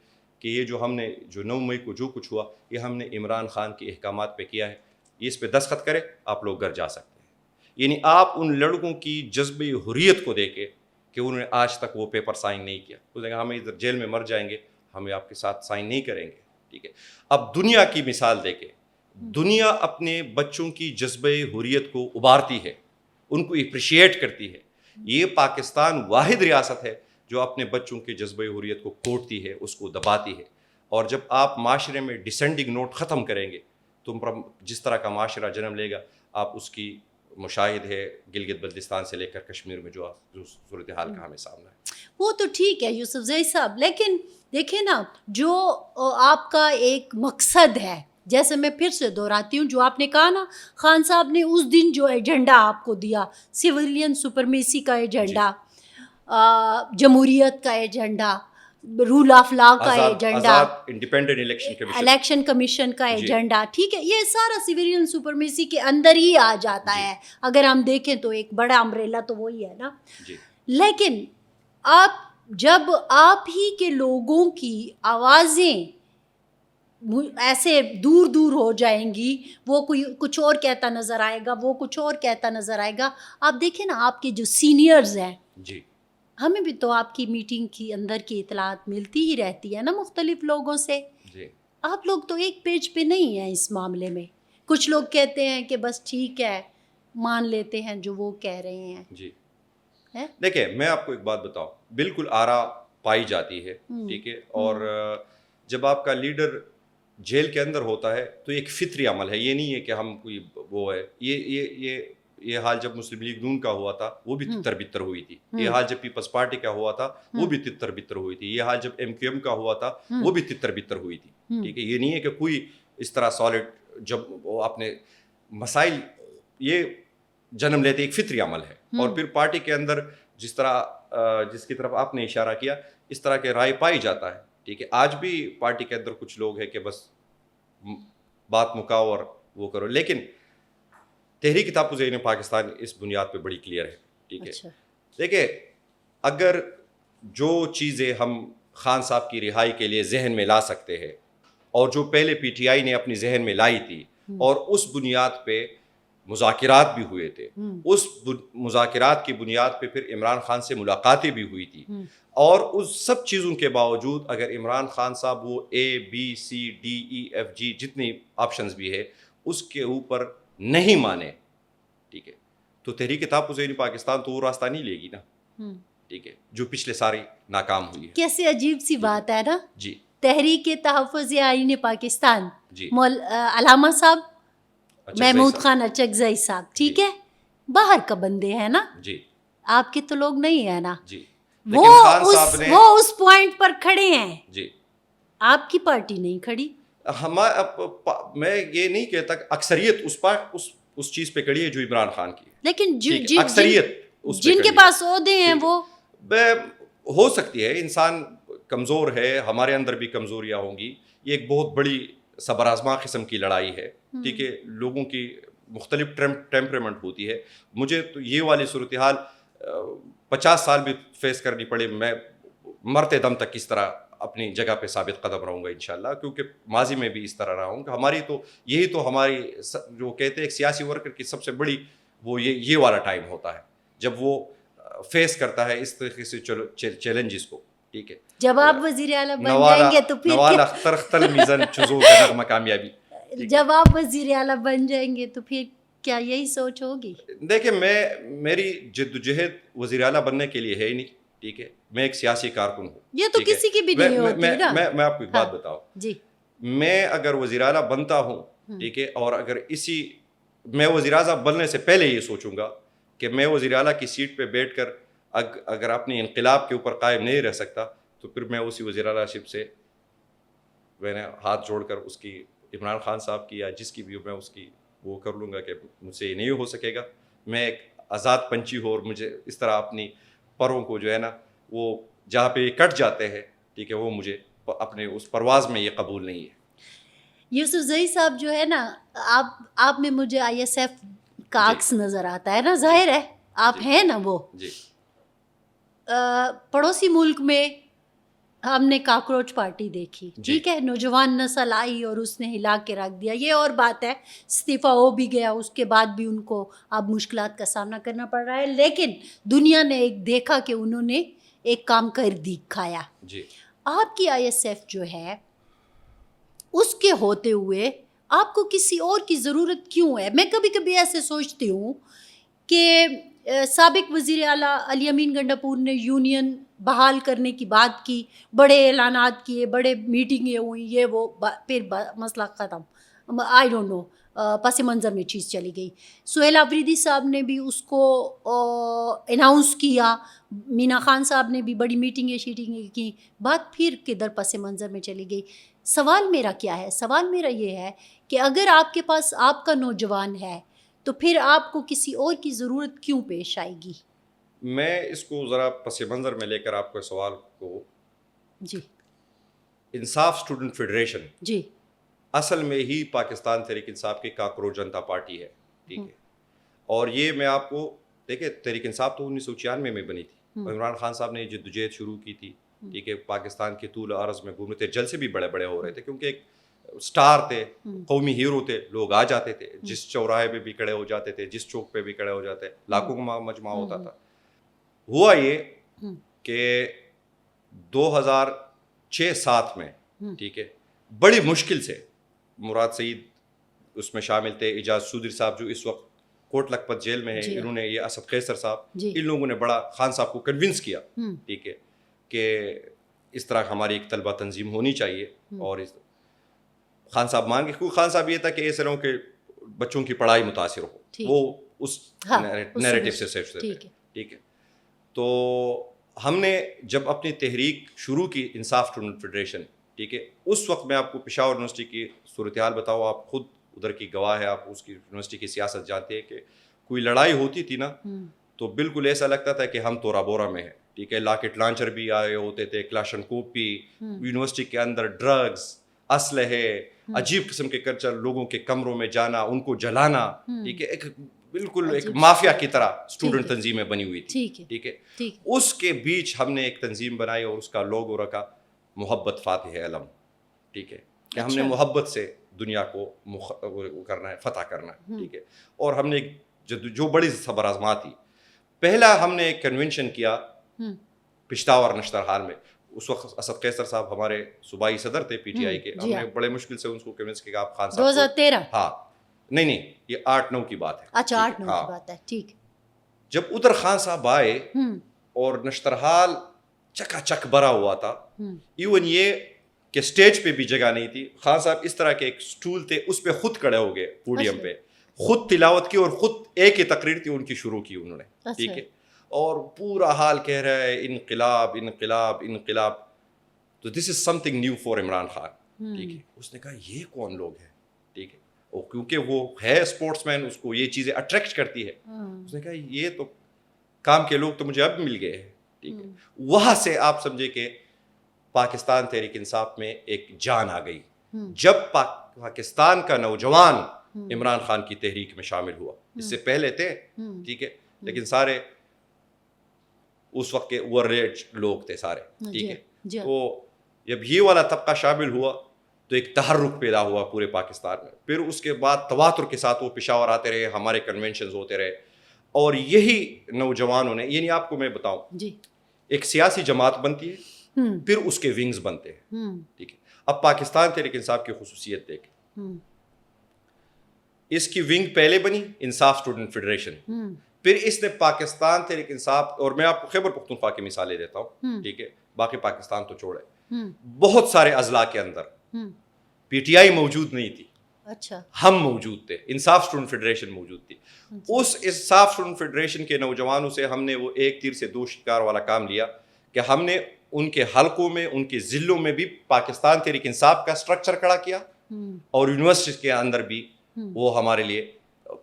کہ یہ جو ہم نے جو 9 مئی کو جو کچھ ہوا یہ ہم نے عمران خان کے احکامات پہ کیا ہے, یہ اس پہ دستخط کرے, آپ لوگ گھر جا سکتے ہیں. یعنی آپ ان لڑکوں کی جذبہ حریت کو دے کے کہ انہوں نے آج تک وہ پیپر سائن نہیں کیا, اس نے کہا ہمیں ادھر جیل میں مر جائیں گے, ہمیں آپ کے ساتھ سائن نہیں کریں گے, ٹھیک ہے. اب دنیا کی مثال دے کے دنیا اپنے بچوں کی جذبہ حریت کو ابھارتی ہے, ان کو اپریشیٹ کرتی ہے. یہ پاکستان واحد ریاست ہے جو اپنے بچوں کے جذبہ حریت کو کوٹتی ہے, اس کو دباتی ہے. اور جب آپ معاشرے میں ڈسینڈنگ نوٹ ختم کریں گے تو جس طرح کا معاشرہ جنم لے گا, آپ اس کی مشاہد ہے گلگت بلتستان سے لے کر کشمیر میں جو صورتحال کا ہمیں سامنا ہے. وہ تو ٹھیک ہے یوسف زئی صاحب, لیکن دیکھیں نا جو آپ کا ایک مقصد ہے, جیسے میں پھر سے دہراتی ہوں جو آپ نے کہا نا, خان صاحب نے اس دن جو ایجنڈا آپ کو دیا, سویلین سپرمیسی کا ایجنڈا, جمہوریت کا ایجنڈا, رول آف لا کا ایجنڈا, انڈیپینڈنٹ الیکشن کمیشن کا ایجنڈا, ٹھیک ہے, یہ سارا سویلین سپرمیسی کے اندر ہی آ جاتا ہے. اگر ہم دیکھیں تو ایک بڑا امبریلا تو وہی ہے نا. لیکن جب آپ ہی کے لوگوں کی آوازیں ایسے دور دور ہو جائیں گی, وہ کوئی کچھ اور کہتا نظر آئے گا, وہ کچھ اور کہتا نظر آئے گا. آپ دیکھیں نا آپ کے جو سینئرز ہیں, جی, ہمیں بھی تو آپ کی میٹنگ کی اندر کی اطلاعات ملتی ہی رہتی ہے نا مختلف لوگوں سے. جی, آپ لوگ تو ایک پیج پہ نہیں ہیں اس معاملے میں. کچھ لوگ کہتے ہیں کہ بس ٹھیک ہے, مان لیتے ہیں جو وہ کہہ رہے ہیں. جی, دیکھیں میں آپ کو ایک بات بتاؤں, بالکل آرا پائی جاتی ہے, ٹھیک ہے, اور جب آپ کا لیڈر جیل کے اندر ہوتا ہے تو ایک فطری عمل ہے, یہ نہیں ہے کہ ہم کوئی وہ ہے. یہ حال جب مسلم لیگ نون کا ہوا تھا وہ بھی تتر بتر ہوئی تھی, یہ حال جب پیپلز پارٹی کا ہوا تھا وہ بھی تتر بتر ہوئی تھی, یہ حال جب MQM کا ہوا تھا وہ بھی تتر بتر ہوئی تھی, ٹھیک ہے. یہ نہیں ہے کہ کوئی اس طرح سالڈ, جب وہ اپنے مسائل یہ جنم لیتے, ایک فطری عمل ہے. اور پھر پارٹی کے اندر جس کی طرف آپ نے اشارہ کیا, اس طرح کے رائے پائی جاتا ہے, ٹھیک ہے. آج بھی پارٹی کے اندر کچھ لوگ ہیں کہ بس بات مکاؤ اور وہ کرو, لیکن تحریک تحفظ پاکستان اس بنیاد پہ بڑی کلیئر ہے, ٹھیک ہے. دیکھیں اگر جو چیزیں ہم خان صاحب کی رہائی کے لیے ذہن میں لا سکتے ہیں, اور جو پہلے PTI نے اپنی ذہن میں لائی تھی, اور اس بنیاد پہ مذاکرات بھی ہوئے تھے, اس مذاکرات کی بنیاد پہ پھر عمران خان سے ملاقاتیں بھی ہوئی تھی, اور اس سب چیزوں کے باوجود اگر عمران خان صاحب وہ ABCDEFG جتنی آپشنز بھی ہے اس کے اوپر نہیں مانے, ٹھیک ہے, تو تحریک تحفظ پاکستان تو وہ راستہ نہیں لے گی نا, ٹھیک ہے, جو پچھلے ساری ناکام ہوئی ہے. کیسے عجیب سی بات ہے نا. جی, تحریک تحفظ آئین پاکستان, علامہ صاحب, محمود خان اچکزئی صاحب, ٹھیک ہے, باہر کا بندے ہیں نا, جی, آپ کے تو لوگ نہیں ہیں نا. جی, وہ اس پوائنٹ پر کھڑے ہیں, جی, آپ کی پارٹی نہیں کھڑی. میں یہ نہیں کہتا کہ اکثریت اس چیز پہ کھڑی ہے جو عمران خان کی, لیکن اکثریت جن کے پاس عہدے ہیں وہ ہو سکتی ہے, انسان کمزور ہے, ہمارے اندر بھی کمزوریاں ہوں گی, یہ ایک بہت بڑی صبر آزما قسم کی لڑائی ہے, ٹھیک ہے. لوگوں کی مختلف ٹیمپرمنٹ ہوتی ہے. مجھے تو یہ والی صورتحال 50 سال بھی فیس کرنی پڑے, میں مرتے دم تک کس طرح اپنی جگہ پہ ثابت قدم رہوں گا انشاءاللہ, کیونکہ ماضی میں بھی اس طرح رہا ہوں کہ ہماری تو یہی تو ہماری جو کہتے ہیں ایک سیاسی ورکر کی سب سے بڑی وہ یہ والا ٹائم ہوتا ہے جب وہ فیس کرتا ہے اس طریقے سے چیلنجز کو. ٹھیک ہے, جب آپ وزیر اعلیٰ بن جائیں گے تو پھر نوال اختر اختل میزن چزو کا نغمہ کامیابی. جب آپ وزیر اعلیٰ بن جائیں گے تو پھر کیا یہی سوچ ہوگی؟ دیکھیں میری جدوجہد وزیر اعلیٰ بننے کے لیے ہے ہی نہیں. ٹھیک ہے, میں ایک سیاسی کارکن ہوں. یہ تو کسی کی بھی نہیں ہوتی نا. میں آپ کو ایک بات بتاؤں جی, میں اگر وزیر اعلیٰ بنتا ہوں, ٹھیک ہے, اور اگر میں وزیر اعظم بننے سے پہلے یہ سوچوں گا کہ میں وزیر اعلیٰ کی سیٹ پہ بیٹھ کر اگر اپنی انقلاب کے اوپر قائم نہیں رہ سکتا تو پھر میں اسی وزیر اعلیٰ شپ سے میں نے ہاتھ جوڑ کر اس کی عمران خان صاحب کی یا جس کی بھی میں اس کی وہ کر لوں گا کہ مجھ سے یہ نہیں ہو سکے گا. میں ایک آزاد پنچھی ہوں اور مجھے اس طرح اپنی پروں کو جو ہے نا وہ جہاں پہ یہ کٹ جاتے ہیں, ٹھیک ہے, وہ مجھے اپنے اس پرواز میں یہ قبول نہیں ہے. یوسف زئی صاحب جو ہے نا, آپ میں مجھے ISF کا عکس نظر آتا ہے نا, ظاہر ہے آپ ہیں نا وہ. جی, پڑوسی ملک میں ہم نے کاکروچ پارٹی دیکھی, ٹھیک ہے, نوجوان نسل آئی اور اس نے ہلا کے رکھ دیا. یہ اور بات ہے, استعفیٰ ہو بھی گیا, اس کے بعد بھی ان کو اب مشکلات کا سامنا کرنا پڑ رہا ہے, لیکن دنیا نے ایک دیکھا کہ انہوں نے ایک کام کر دکھایا. جی, آپ کی ISF جو ہے اس کے ہوتے ہوئے آپ کو کسی اور کی ضرورت کیوں ہے؟ میں کبھی کبھی ایسے سوچتی ہوں کہ سابق وزیر اعلیٰ علی امین گنڈاپور نے یونین بحال کرنے کی بات کی, بڑے اعلانات کیے, بڑے میٹنگیں ہوئیں, یہ وہ, پھر مسئلہ ختم. آئی ڈونٹ نو, پس منظر میں چیز چلی گئی. سہیل آفریدی صاحب نے بھی اس کو اناؤنس کیا, مینا خان صاحب نے بھی بڑی میٹنگیں کی, بات پھر کدھر پس منظر میں چلی گئی. سوال میرا کیا ہے؟ سوال میرا یہ ہے کہ اگر آپ کے پاس آپ کا نوجوان ہے تو پھر آپ کو کسی اور کی ضرورت کیوں پیش آئے گی؟ میں اس کو ذرا پس منظر میں لے کر آپ کے سوال کو. جی, انصاف اسٹوڈنٹ فیڈریشن جی, اصل میں ہی پاکستان تحریک انصاف کی کاکروچ جنتا پارٹی ہے. ٹھیک ہے, اور یہ میں آپ کو دیکھیں, تحریک انصاف تو 1996 میں بنی تھی. عمران خان صاحب نے یہ جدوجہد شروع کی تھی. ٹھیک ہے, پاکستان کے طول عرض میں گھومنے تھے, جلسے بھی بڑے بڑے ہو رہے تھے کیونکہ ایک سٹار تھے, قومی ہیرو تھے, لوگ آ جاتے تھے, جس چوراہے پہ بھی کھڑے ہو جاتے تھے, جس چوک پہ بھی کھڑے ہو جاتے, لاکھوں کا مجمع ہوتا تھا. ہوا یہ کہ 2006-07 میں, ٹھیک ہے, بڑی مشکل سے مراد سعید اس میں شامل تھے, اعجاز چودھری صاحب جو اس وقت کوٹ لکھپت جیل میں ہیں, انہوں نے, یہ اسد قیصر صاحب, ان لوگوں نے بڑا خان صاحب کو کنونس کیا, ٹھیک ہے, کہ اس طرح ہماری ایک طلبہ تنظیم ہونی چاہیے. اور خان صاحب مان گئے, کیونکہ خان صاحب یہ تھا کہ ایسے لوگوں کے بچوں کی پڑھائی متاثر ہو, وہ اس نیریٹو سے صرف تھے. ٹھیک ہے, تو ہم نے جب اپنی تحریک شروع کی انصاف اسٹوڈنٹ فیڈریشن, ٹھیک ہے, اس وقت میں آپ کو پشاور یونیورسٹی کی صورتحال بتاؤ, آپ خود ادھر کی گواہ ہے, آپ اس کی یونیورسٹی کی سیاست جانتے ہیں کہ کوئی لڑائی ہوتی تھی نا تو بالکل ایسا لگتا تھا کہ ہم تورا بورا میں ہیں. ٹھیک ہے, لاکٹ لانچر بھی آئے ہوتے تھے, کلاشن کوپی, یونیورسٹی کے اندر ڈرگز, اسلحے, عجیب قسم کے کلچر, لوگوں کے کمروں میں جانا, ان کو جلانا. ٹھیک ہے, ایک بالکل ایک مافیا کی طرح اسٹوڈنٹ تنظیمیں بنی ہوئی تھی. ٹھیک ہے, اس کے بیچ ہم نے ایک تنظیم بنائی اور اس کا لوگو رکھا محبت فاتح علم. ٹھیک ہے, کہ ہم نے محبت سے دنیا کو کرنا ہے, فتح کرنا ہے. ٹھیک ہے, اور ہم نے جو بڑی صبر آزما تھی, پہلا ہم نے ایک کنونشن کیا پشتاور نشتر حال میں. اس وقت اسد قیصر صاحب ہمارے صوبائی صدر تھے PTI کے, ہم نے بڑے مشکل سے ان کو کنونس کیا کہ آپ خان صاحب 2013, ہاں نہیں یہ 8-9 کی بات ہے. اچھا 8-9 کی بات ہے. ٹھیک, جب ادھر خان صاحب آئے اور نشترحال چکا چک بھرا ہوا تھا, ایون یہ کہ سٹیج پہ بھی جگہ نہیں تھی. خان صاحب اس طرح کے ایک سٹول تھے, اس پہ خود کھڑے ہو گئے پوڈیم پہ, خود تلاوت کی اور خود ایک ہی تقریر تھی ان کی شروع کی انہوں نے. ٹھیک ہے, اور پورا حال کہہ رہا ہے انقلاب انقلاب انقلاب. تو this is something new for Imran Khan. ٹھیک ہے, اس نے کہا یہ کون لوگ ہیں. ٹھیک ہے, اور کیونکہ وہ ہے اسپورٹس مین, اس کو یہ چیزیں اٹریکٹ کرتی ہے. اس نے کہا یہ تو کام کے لوگ تو مجھے اب مل گئے ہیں. ٹھیک ہے, وہاں سے آپ سمجھے کہ پاکستان تحریک انصاف میں ایک جان آ گئی. جب پاکستان کا نوجوان عمران خان کی تحریک میں شامل ہوا, اس سے پہلے تھے, ٹھیک ہے, لیکن سارے اس وقت کے اوور ریٹ لوگ تھے سارے. ٹھیک ہے, تو جب یہ والا طبقہ شامل ہوا تو ایک تحرک پیدا ہوا پورے پاکستان میں. پھر اس کے بعد تواتر کے ساتھ وہ پشاور آتے رہے, ہمارے کنونشنز ہوتے رہے, اور یہی نوجوانوں نے, یعنی آپ کو میں بتاؤں, ایک سیاسی جماعت بنتی ہے, پھر اس کے ونگز بنتے ہیں, ٹھیک ہے. اب پاکستان تحریک انصاف کی خصوصیت دیکھیں, اس کی ونگ پہلے بنی انصاف اسٹوڈنٹ فیڈریشن, پھر اس نے پاکستان تحریک انصاف, اور میں آپ کو خیبر پختونخوا کی مثالیں دیتا ہوں, ٹھیک ہے, باقی پاکستان تو چھوڑے, بہت سارے اضلاع کے اندر پی ٹی آئی موجود نہیں تھی, اچھا, ہم موجود تھے, انصاف اسٹوڈنٹ فیڈریشن موجود تھی. اس انصاف اسٹوڈنٹ فیڈریشن کے نوجوانوں سے ہم نے وہ ایک تیر سے دو شکار والا کام لیا کہ ہم نے ان کے حلقوں میں, ان کے ضلعوں میں بھی پاکستان تحریک انصاف کا اسٹرکچر کھڑا کیا, اور یونیورسٹی کے اندر بھی وہ ہمارے لیے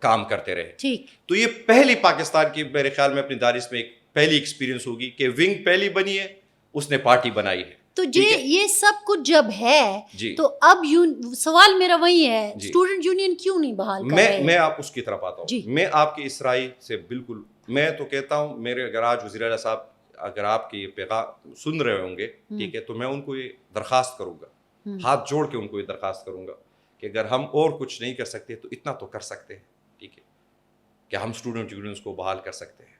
کام کرتے رہے. ٹھیک, تو یہ پہلی پاکستان کی میرے خیال میں اپنی دانش میں ایک پہلی ایکسپیرینس ہوگی کہ ونگ پہلی بنی ہے, اس نے پارٹی بنائی ہے. تو یہ سب کچھ جب ہے تو اب سوال میرا وہی ہے, اسٹوڈنٹ یونین کیوں نہیں بحال کر رہے؟ میں آپ اس کی طرف آتا ہوں. میں آپ کی اس رائے سے بالکل, میں تو کہتا ہوں, میرے اگر آج وزیر اعلیٰ صاحب اگر آپ کے یہ پیغام سن رہے ہوں گے, ٹھیک ہے, تو میں ان کو یہ درخواست کروں گا, ہاتھ جوڑ کے ان کو یہ درخواست کروں گا کہ اگر ہم اور کچھ نہیں کر سکتے تو اتنا تو کر سکتے ہیں, ٹھیک ہے, کہ ہم اسٹوڈنٹ یونینز کو بحال کر سکتے ہیں.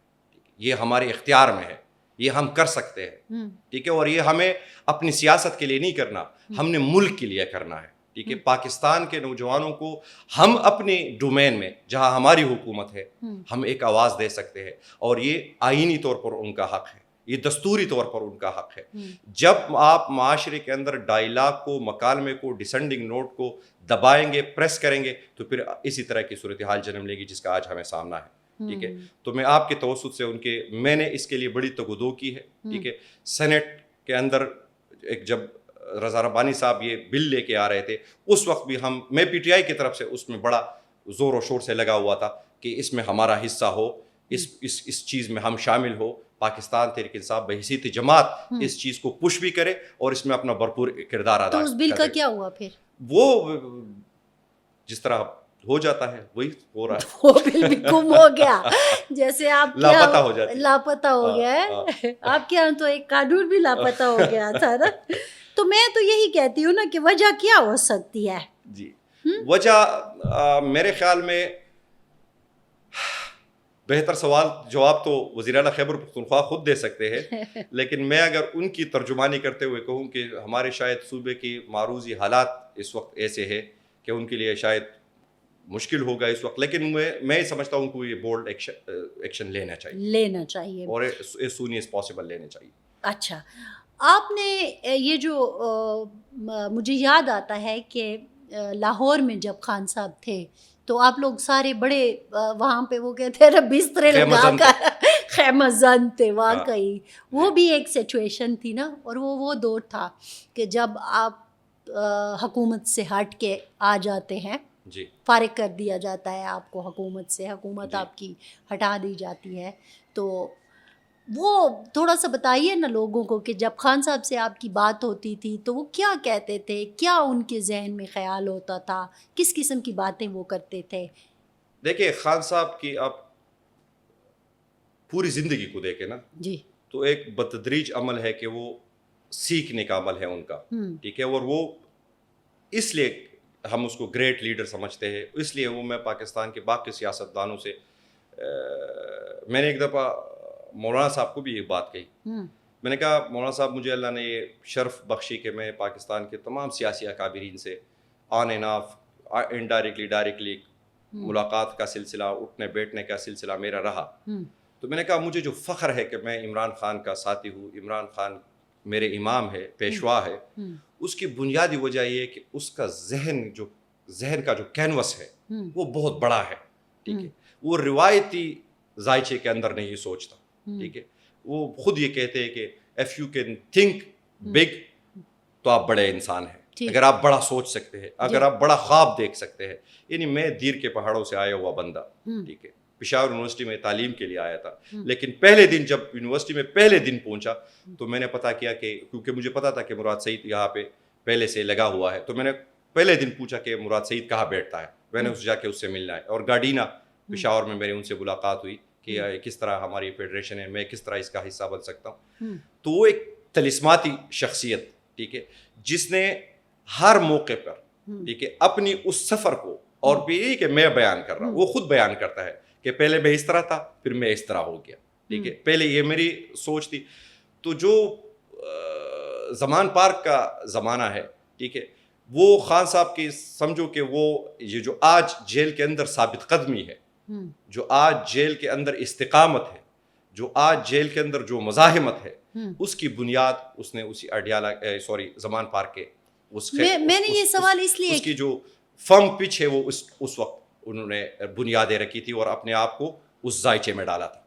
یہ ہمارے اختیار میں ہے, یہ ہم کر سکتے ہیں, ٹھیک ہے, اور یہ ہمیں اپنی سیاست کے لیے نہیں کرنا, ہم نے ملک کے لیے کرنا ہے, ٹھیک ہے. پاکستان کے نوجوانوں کو ہم اپنے ڈومین میں جہاں ہماری حکومت ہے ہم ایک آواز دے سکتے ہیں, اور یہ آئینی طور پر ان کا حق ہے, یہ دستوری طور پر ان کا حق ہے. جب آپ معاشرے کے اندر ڈائلاگ کو, مکالمے کو, ڈسینڈنگ نوٹ کو دبائیں گے, پریس کریں گے, تو پھر اسی طرح کی صورتحال جنم لے گی جس کا آج ہمیں سامنا ہے, ٹھیک ہے. تو میں آپ کے توسط سے میں نے اس کے لیے بڑی تگودو کی ہے, ٹھیک ہے. سینٹ کے اندر ایک جب رضا ربانی صاحب یہ بل لے کے آ رہے تھے, اس وقت بھی میں پی ٹی آئی کی طرف سے اس میں بڑا زور و شور سے لگا ہوا تھا کہ اس میں ہمارا حصہ ہو, اس چیز میں ہم شامل ہو, پاکستان تحریک انصاف بحیثیت جماعت اس چیز کو پش بھی کرے اور اس میں اپنا بھرپور کردار ادا کرے. تو اس بل کا کیا ہوا پھر؟ وہ جس طرح ہو جاتا ہے وہی ہو رہا ہے, وہ بل بھی گم ہو گیا, جیسے آپ لاپتہ ہو جاتی, لاپتہ ہو گیا ہے. آپ کے یہاں تو ایک قانون بھی لاپتہ ہو گیا تھا نا. تو میں تو یہی کہتی ہوں نا کہ وجہ کیا ہو سکتی ہے؟ جی, وجہ میرے خیال میں بہتر سوال جواب تو وزیر اعلیٰ خیبر پختونخوا خود دے سکتے ہیں, لیکن میں اگر ان کی ترجمانی کرتے ہوئے کہوں کہ ہمارے شاید صوبے کی معروضی حالات اس وقت ایسے ہے کہ ان کے لیے شاید مشکل ہوگا اس وقت, لیکن میں سمجھتا ہوں کہ یہ بولڈ ایکشن لینا چاہیے اور as soon as possible لینا چاہیے. اچھا, آپ نے یہ جو مجھے یاد آتا ہے کہ لاہور میں جب خان صاحب تھے تو آپ لوگ سارے بڑے وہاں پہ وہ کہتے ہیں بسترے لگا کر خیمہ زن تھے. واقعی وہ بھی ایک سچویشن تھی نا, اور وہ دور تھا کہ جب آپ حکومت سے ہٹ کے آ جاتے ہیں, جی, فارغ کر دیا جاتا ہے آپ کو حکومت سے, حکومت آپ کی ہٹا دی جاتی ہے. تو وہ تھوڑا سا بتائیے نا لوگوں کو کہ جب خان صاحب سے آپ کی بات ہوتی تھی تو وہ کیا کہتے تھے, کیا ان کے ذہن میں خیال ہوتا تھا, کس قسم کی باتیں وہ کرتے تھے؟ دیکھیں خان صاحب کی آپ پوری زندگی کو دیکھیں نا, جی, تو ایک بتدریج عمل ہے کہ وہ سیکھنے کا عمل ہے ان کا, ٹھیک ہے, اور وہ اس لیے ہم اس کو گریٹ لیڈر سمجھتے ہیں, اس لیے وہ میں پاکستان کے باقی سیاستدانوں سے میں نے ایک دفعہ مولانا صاحب کو بھی یہ بات کہی, میں نے کہا مولانا صاحب مجھے اللہ نے یہ شرف بخشی کہ میں پاکستان کے تمام سیاسی اکابرین سے on and of indirectly directly ملاقات کا سلسلہ, اٹھنے بیٹھنے کا سلسلہ میرا رہا. تو میں نے کہا مجھے جو فخر ہے کہ میں عمران خان کا ساتھی ہوں, عمران خان میرے امام ہے, پیشوا ہے, اس کی بنیادی وجہ یہ ہے کہ اس کا ذہن کا جو کینوس ہے وہ بہت بڑا ہے, ٹھیک ہے. وہ روایتی ذائچے کے اندر نہیں سوچتا, ٹھیک ہے. وہ خود یہ کہتے ہیں کہ if you can think big تو آپ بڑے انسان ہیں, اگر آپ بڑا سوچ سکتے ہیں, اگر آپ بڑا خواب دیکھ سکتے ہیں. یعنی میں دیر کے پہاڑوں سے آیا ہوا بندہ, ٹھیک ہے, پشاور یونیورسٹی میں تعلیم کے لیے آیا تھا, لیکن پہلے دن جب یونیورسٹی میں پہلے دن پہنچا تو میں نے پتا کیا کہ کیونکہ مجھے پتا تھا کہ مراد سعید یہاں پہ پہلے سے لگا ہوا ہے, تو میں نے پہلے دن پوچھا کہ مراد سعید کہاں بیٹھتا ہے, میں نے جا کے اس سے ملنا ہے. اور گاڈینا پشاور میں میری ان سے ملاقات ہوئی کہ کس طرح ہماری فیڈریشن ہے, میں کس طرح اس کا حصہ بن سکتا ہوں. تو وہ ایک طلسماتی شخصیت ٹھیک ہے, جس نے ہر موقع پر ٹھیک ہے اپنی اس سفر کو, اور بھی کہ میں بیان کر رہا ہوں, وہ خود بیان کرتا ہے کہ پہلے میں اس طرح تھا, پھر میں اس طرح ہو گیا, ٹھیک ہے, پہلے یہ میری سوچ تھی. تو جو زمان پارک کا زمانہ ہے, ٹھیک ہے, وہ خان صاحب کی سمجھو کہ وہ یہ جو آج جیل کے اندر ثابت قدمی ہے, جو آج جیل کے اندر استقامت ہے, جو آج جیل کے اندر جو مزاحمت ہے, اس کی بنیاد اس نے اسی زمان پارک کے میں نے یہ سوال اس لیے اس کی جو فرم پچ ہے وہ اس وقت انہوں نے بنیادیں رکھی تھی اور اپنے آپ کو اس ذائچے میں ڈالا تھا.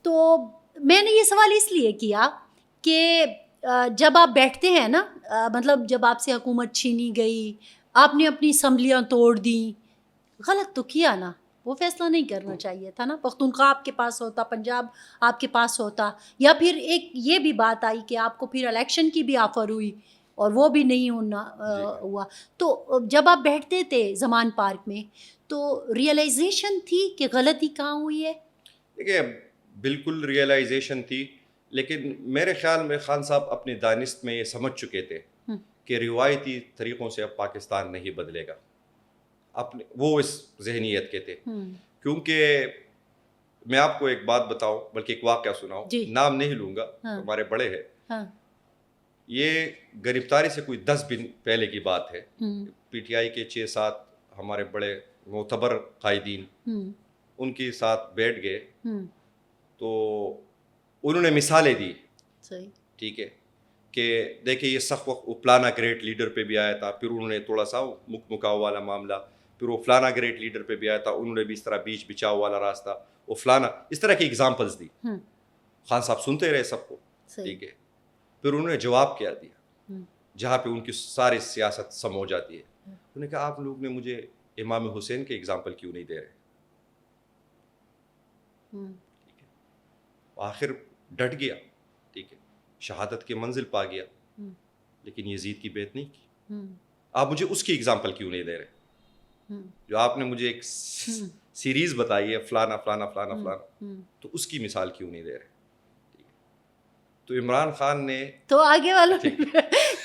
تو میں نے یہ سوال اس لیے کیا کہ جب آپ بیٹھتے ہیں نا, مطلب جب آپ سے حکومت چھینی گئی, آپ نے اپنی اسمبلیاں توڑ دیں, غلط تو کیا نا, وہ فیصلہ نہیں کرنا چاہیے تھا نا. پختونخوا آپ کے پاس ہوتا, پنجاب آپ کے پاس ہوتا, یا پھر ایک یہ بھی بات آئی کہ آپ کو پھر الیکشن کی بھی آفر ہوئی اور وہ بھی نہیں ہوا. تو جب آپ بیٹھتے تھے زمان پارک میں تو ریئلائزیشن تھی کہ غلطی کہاں ہوئی ہے؟ دیکھیے بالکل ریئلائزیشن تھی, لیکن میرے خیال میں خان صاحب اپنی دانست میں یہ سمجھ چکے تھے کہ روایتی طریقوں سے اب پاکستان نہیں بدلے گا. اپنے وہ اس ذہنیت کے تھے, کیونکہ میں آپ کو ایک بات بتاؤں, بلکہ ایک واقعہ سناؤں, نام نہیں لوں گا, ہمارے بڑے ہیں, یہ گرفتاری سے کوئی 10 دن پہلے کی بات ہے. پی ٹی آئی کے 6-7 ہمارے بڑے معتبر قائدین ان کے ساتھ بیٹھ گئے, تو انہوں نے مثالیں دی, ٹھیک ہے, کہ دیکھیں یہ سخت وقت فلانا گریٹ لیڈر پہ بھی آیا تھا, پھر انہوں نے تھوڑا سا مکاؤ والا معاملہ, پھر وہ فلانا گریٹ لیڈر پہ بھی آیا تھا, انہوں نے بھی اس طرح بیچ بچاؤ والا راستہ, وہ فلانا, اس طرح کی ایگزامپلس دی. خان صاحب سنتے رہے سب کو, ٹھیک ہے, پھر انہوں نے جواب کیا دیا جہاں پہ ان کی ساری سیاست سم ہو جاتی ہے. انہوں نے کہا آپ لوگ نے مجھے امام حسین کے ایگزامپل کیوں نہیں دے رہے. آخر ڈٹ گیا, ٹھیک ہے, شہادت کے منزل پا گیا, لیکن یزید کی بیعت نہیں کی. آپ مجھے اس کی ایگزامپل کیوں نہیں دے رہے, جو آپ نے مجھے ایک سیریز بتائی ہے فلانا فلانا فلانا فلانا, تو اس کی مثال کیوں نہیں دے رہے. تو عمران خان نے, تو آگے والوں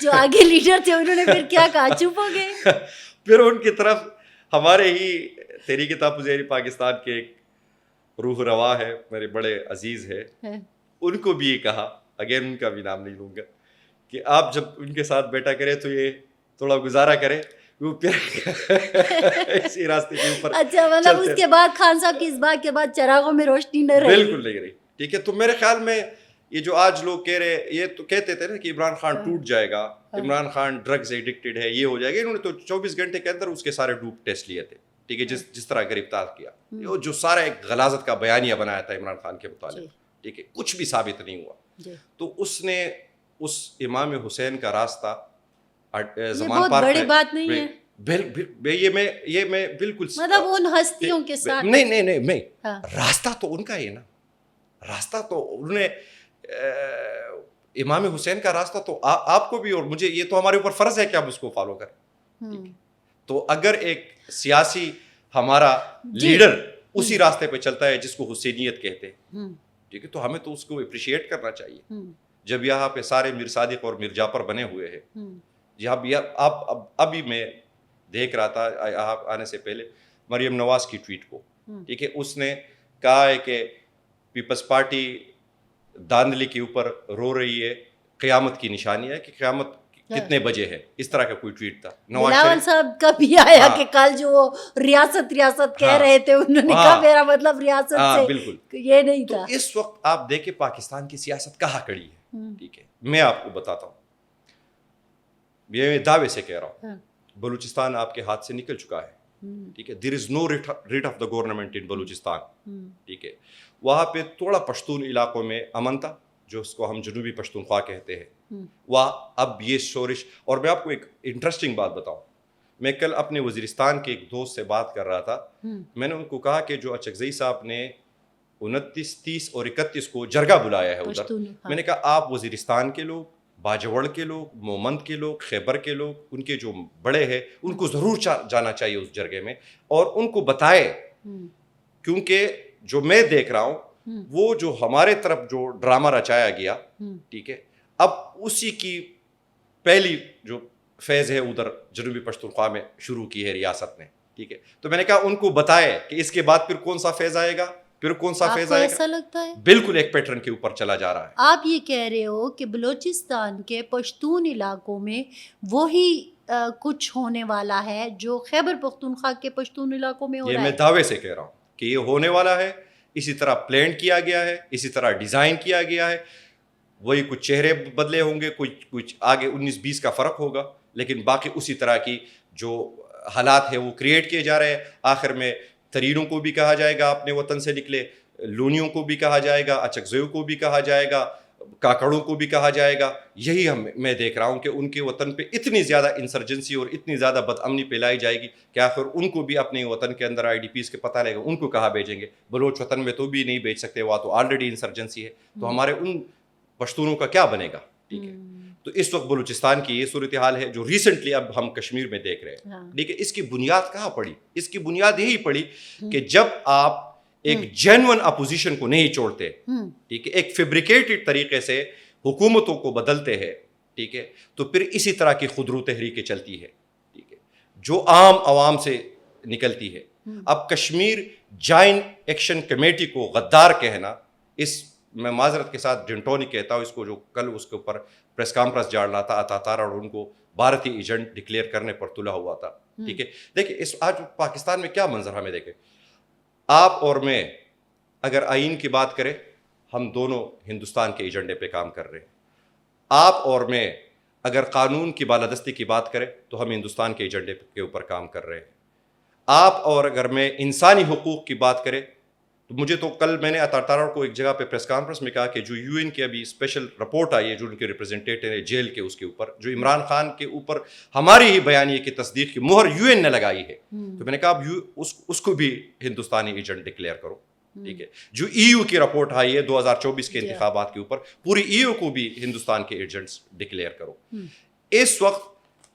جو آگے لیڈر تھے انہوں نے پھر کیا کہا, چپ ہو گئے. پھر ان کی طرف ہمارے ہی تحریک تحفظ پاکستان کے ایک روح روا ہے, میرے بڑے عزیز ہے, ان کو بھی یہ کہا, اگین ان کا بھی نام نہیں لوں گا, کہ آپ جب ان کے ساتھ بیٹھا کرے تو یہ تھوڑا گزارا کرے, وہ پھر اسی راستے کے اوپر. اچھا, مطلب اس کے بعد خان صاحب کی اس بات کے بعد چراغوں میں روشنی نہ رہی. بالکل نہیں رہی, ٹھیک ہے. تو میرے خیال میں یہ جو آج لوگ کہہ رہے, یہ تو کہتے تھے نا کہ عمران خان ٹوٹ جائے گا, عمران خان ڈرگز ایڈکٹڈ ہے, یہ ہو جائے گا. انہوں نے تو 24 گھنٹے کے اندر اس کے سارے ڈوپ ٹیسٹ لیے تھے, ٹھیک ہے, جس طرح گرفتار کیا, جو سارا ایک غلاظت کا بیانیہ بنایا تھا عمران خان کے متعلق, ٹھیک ہے, کچھ بھی ثابت نہیں ہوا. تو اس نے اس امام حسین کا راستہ زمان پارک, بڑی بات نہیں ہے یہ میں بالکل, مطلب ان ہستیوں کے ساتھ نہیں میں راستہ تو ان کا ہی ہے نا, راستہ تو انہوں نے امام حسین کا راستہ تو آپ کو بھی اور مجھے, یہ تو ہمارے اوپر فرض ہے کہ ہم اس کو فالو کریں. تو اگر ایک سیاسی ہمارا لیڈر اسی راستے پہ چلتا ہے جس کو حسینیت کہتے ہیں, ٹھیک ہے, تو ہمیں تو اس کو اپریشیٹ کرنا چاہیے. جب یہاں پہ سارے میر صادق اور میر جعفر بنے ہوئے ہیں, جہاں بھی آپ ابھی میں دیکھ رہا تھا یہاں آنے سے پہلے مریم نواز کی ٹویٹ کو, ٹھیک ہے, اس نے کہا ہے کہ پیپلز پارٹی داندلی کے اوپر رو رہی ہے, قیامت کی نشانی ہے, کہ قیامت کتنے بجے ہے, اس طرح کا کوئی ٹویٹ تھا. بلاول صاحب کا بھی آیا کہ کل جو وہ ریاست کہہ رہے تھے, انہوں نے کہا میرا مطلب ریاست سے بالکل یہ نہیں تھا. تو اس وقت آپ دیکھیں پاکستان کی سیاست کہاں کھڑی ہے, ٹھیک ہے, میں آپ کو بتاتا ہوں, یہ میں دعوے سے کہہ رہا ہوں, بلوچستان آپ کے ہاتھ سے نکل چکا ہے, ٹھیک ہے, دیر از نو ریٹ آف دا گورنمنٹ ان بلوچستان, ٹھیک ہے. وہاں پہ تھوڑا پشتون علاقوں میں امن تھا, جو اس کو ہم جنوبی پشتونخوا کہتے ہیں, وہاں اب یہ شورش. اور میں آپ کو ایک انٹرسٹنگ بات بتاؤں, میں کل اپنے وزیرستان کے ایک دوست سے بات کر رہا تھا, میں نے ان کو کہا کہ جو اچکزئی صاحب نے 29, 30 اور 31 کو جرگہ بلایا ہے ادھر, میں نے کہا آپ وزیرستان کے لوگ, باجوڑ کے لوگ, مومند کے لوگ, خیبر کے لوگ, ان کے جو بڑے ہیں ان کو ضرور جانا چاہیے اس جرگے میں, اور ان کو بتائے, کیونکہ جو میں دیکھ رہا ہوں وہ جو ہمارے طرف جو ڈرامہ رچایا گیا, ٹھیک ہے, اب اسی کی پہلی جو فیز ہے ادھر جنوبی پختونخوا میں شروع کی ہے ریاست نے, ٹھیک ہے. تو میں نے کہا ان کو بتائے کہ اس کے بعد پھر کون سا فیز آئے گا, پھر کون سا فیز آئے گا. ایسا لگتا ہے بالکل ایک پیٹرن کے اوپر چلا جا رہا ہے. آپ یہ کہہ رہے ہو کہ بلوچستان کے پشتون علاقوں میں وہی کچھ ہونے والا ہے جو خیبر پختونخوا کے پشتون علاقوں میں ہو یہ رہا میں ہے. دعوے سے کہہ رہا ہوں کہ یہ ہونے والا ہے, اسی طرح پلان کیا گیا ہے, اسی طرح ڈیزائن کیا گیا ہے. وہی کچھ چہرے بدلے ہوں گے, کچھ آگے 19-20 کا فرق ہوگا, لیکن باقی اسی طرح کی جو حالات ہے وہ کریٹ کیے جا رہے ہیں. آخر میں ترینوں کو بھی کہا جائے گا اپنے وطن سے نکلے, لونیوں کو بھی کہا جائے گا, اچکزیوں کو بھی کہا جائے گا, کاکڑوں کو بھی کہا جائے گا. یہی میں دیکھ رہا ہوں کہ ان کے وطن پہ اتنی زیادہ انسرجنسی اور اتنی زیادہ بدامنی پھیلائی جائے گی کہ آخر ان کو بھی اپنے وطن کے اندر IDPs کے پتہ لگے گا, ان کو کہاں بھیجیں گے. بلوچ وطن میں تو بھی نہیں بھیج سکتے, وہاں تو آلریڈی انسرجنسی ہے, تو ہمارے ان پشتونوں کا کیا بنے گا, ٹھیک ہے. تو اس وقت بلوچستان کی یہ صورتحال ہے جو ریسنٹلی اب ہم کشمیر میں دیکھ رہے ہیں. لیکن اس کی بنیاد کہاں پڑی؟ اس کی بنیاد یہی پڑی کہ جب آپ ایک جینون اپوزیشن کو نہیں چھوڑتے, ٹھیک ہے, ایک فیبریکیٹڈ طریقے سے حکومتوں کو بدلتے ہیں, ٹھیک ہے, تو پھر اسی طرح کی خودرو تحریکیں چلتی ہے, ٹھیک ہے, جو عام عوام سے نکلتی ہے. اب کشمیر جوائنٹ ایکشن کمیٹی کو غدار کہنا, اس میں معذرت کے ساتھ ڈنٹونی کہتا ہوں اس کو, جو کل اس کے اوپر پریس کانفرنس جاڑ رہا تھا اتاتارا اور ان کو بھارتی ایجنٹ ڈکلیئر کرنے پر تلا ہوا تھا, ٹھیک ہے. دیکھیں اس آج پاکستان میں کیا منظر ہمیں دیکھیں, آپ اور میں اگر آئین کی بات کریں, ہم دونوں ہندوستان کے ایجنڈے پہ کام کر رہے ہیں. آپ اور میں اگر قانون کی بالادستی کی بات کریں تو ہم ہندوستان کے ایجنڈے کے اوپر کام کر رہے ہیں. آپ اور اگر میں انسانی حقوق کی بات کریں تو مجھے تو کل میں نے اتاتارا کو ایک جگہ پہ پریس کانفرنس میں کہا کہ جو UN کی ابھی اسپیشل رپورٹ آئی ہے جو ان کے ریپرزینٹیٹیو ہے جیل کے, اس کے اوپر جو عمران خان کے اوپر ہماری ہی بیانیے کی تصدیق کی مہر UN نے لگائی ہے, تو میں نے کہا اب اس کو بھی ہندوستانی ایجنٹ ڈکلیئر کرو, ٹھیک ہے. جو EU کی رپورٹ آئی ہے 2024 کے انتخابات کے اوپر, پوری EU کو بھی ہندوستان کے ایجنٹس ڈکلیئر کرو. اس وقت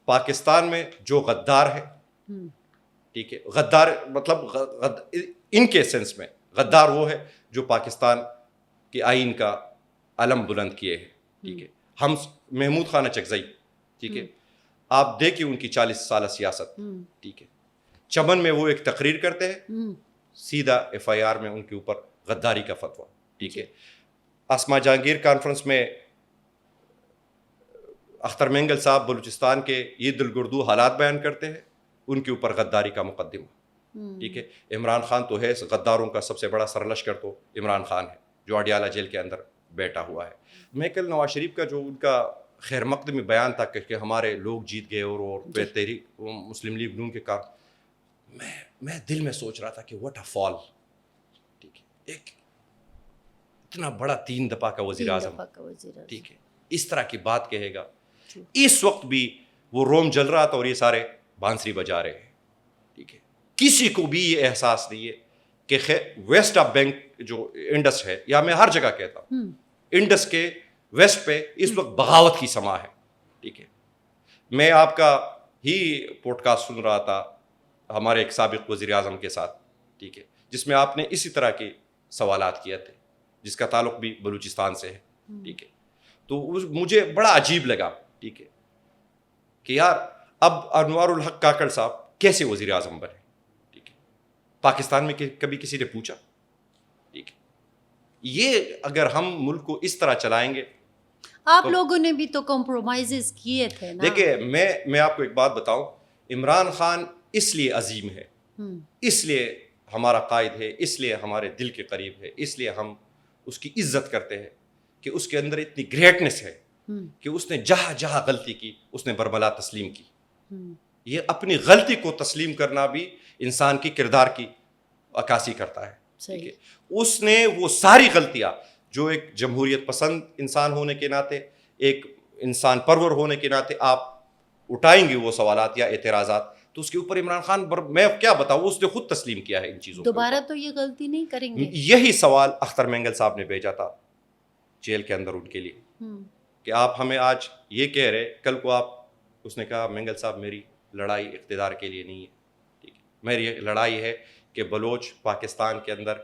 پاکستان میں جو غدار ہے, ٹھیک ہے, غدار مطلب ان کے سینس میں غدار وہ ہے جو پاکستان کے آئین کا علم بلند کیے ہیں, ٹھیک ہے. ہم محمود خان اچکزئی, ٹھیک ہے, آپ دیکھیں ان کی 40 سالہ سیاست, ٹھیک ہے. چمن میں وہ ایک تقریر کرتے ہیں, سیدھا FIR میں ان کے اوپر غداری کا فتویٰ, ٹھیک ہے. اسما جہانگیر کانفرنس میں اختر مینگل صاحب بلوچستان کے یہ دلگردو حالات بیان کرتے ہیں, ان کے اوپر غداری کا مقدمہ, ٹھیک ہے. عمران خان تو ہے, غداروں کا سب سے بڑا سرلشکر تو عمران خان ہے جو اڈیالہ جیل کے اندر بیٹھا ہوا ہے. میں کل نواز شریف کا جو ان کا خیر مقدمی بیان تھا کہ ہمارے لوگ جیت گئے اور تحریک مسلم لیگ نون کے کار, میں دل میں سوچ رہا تھا کہ واٹ اے فال, ٹھیک ہے. ایک اتنا بڑا 3 دفعہ کا وزیر اعظم, ٹھیک ہے, اس طرح کی بات کہے گا. اس وقت بھی وہ روم جل رہا تھا اور یہ سارے بانسری بجا رہے ہیں, ٹھیک ہے. کسی کو بھی یہ احساس نہیں ہے کہ ویسٹ آف بینک جو انڈس ہے, یا میں ہر جگہ کہتا ہوں انڈس کے ویسٹ پہ اس وقت بغاوت کی سما ہے, ٹھیک ہے. میں آپ کا ہی پوڈ کاسٹ سن رہا تھا ہمارے ایک سابق وزیر اعظم کے ساتھ, ٹھیک ہے, جس میں آپ نے اسی طرح کے سوالات کیے تھے جس کا تعلق بھی بلوچستان سے ہے, ٹھیک ہے. تو مجھے بڑا عجیب لگا, ٹھیک ہے, کہ یار اب انوار الحق کاکڑ صاحب کیسے وزیر اعظم بنے, ٹھیک ہے. پاکستان میں کبھی کسی نے پوچھا, ٹھیک ہے. یہ اگر ہم ملک کو اس طرح چلائیں گے, آپ لوگوں نے بھی تو کمپرومائزز کیے تھے نا. دیکھیں میں آپ کو ایک بات بتاؤں, عمران خان اس لیے عظیم ہے, اس لیے ہمارا قائد ہے, اس لیے ہمارے دل کے قریب ہے, اس لیے ہم اس کی عزت کرتے ہیں کہ اس کے اندر اتنی گریٹنس ہے کہ اس نے جہاں جہاں غلطی کی اس نے برملا تسلیم کی. یہ اپنی غلطی کو تسلیم کرنا بھی انسان کی کردار کی عکاسی کرتا ہے, ٹھیک ہے. اس نے وہ ساری غلطیاں جو ایک جمہوریت پسند انسان ہونے کے ناطے, ایک انسان پرور ہونے کے ناطے آپ اٹھائیں گے وہ سوالات یا اعتراضات, تو اس کے اوپر عمران خان میں کیا بتاؤں, اس نے خود تسلیم کیا ہے ان چیزوں کو. دوبارہ تو یہ غلطی نہیں کریں گے. یہی سوال اختر مینگل صاحب نے بھیجا تھا جیل کے اندر ان کے لیے کہ آپ ہمیں آج یہ کہہ رہے, کل کو آپ, اس نے کہا مینگل صاحب میری لڑائی اقتدار کے لیے نہیں ہے, ٹھیک ہے, میری لڑائی ہے کہ بلوچ پاکستان کے اندر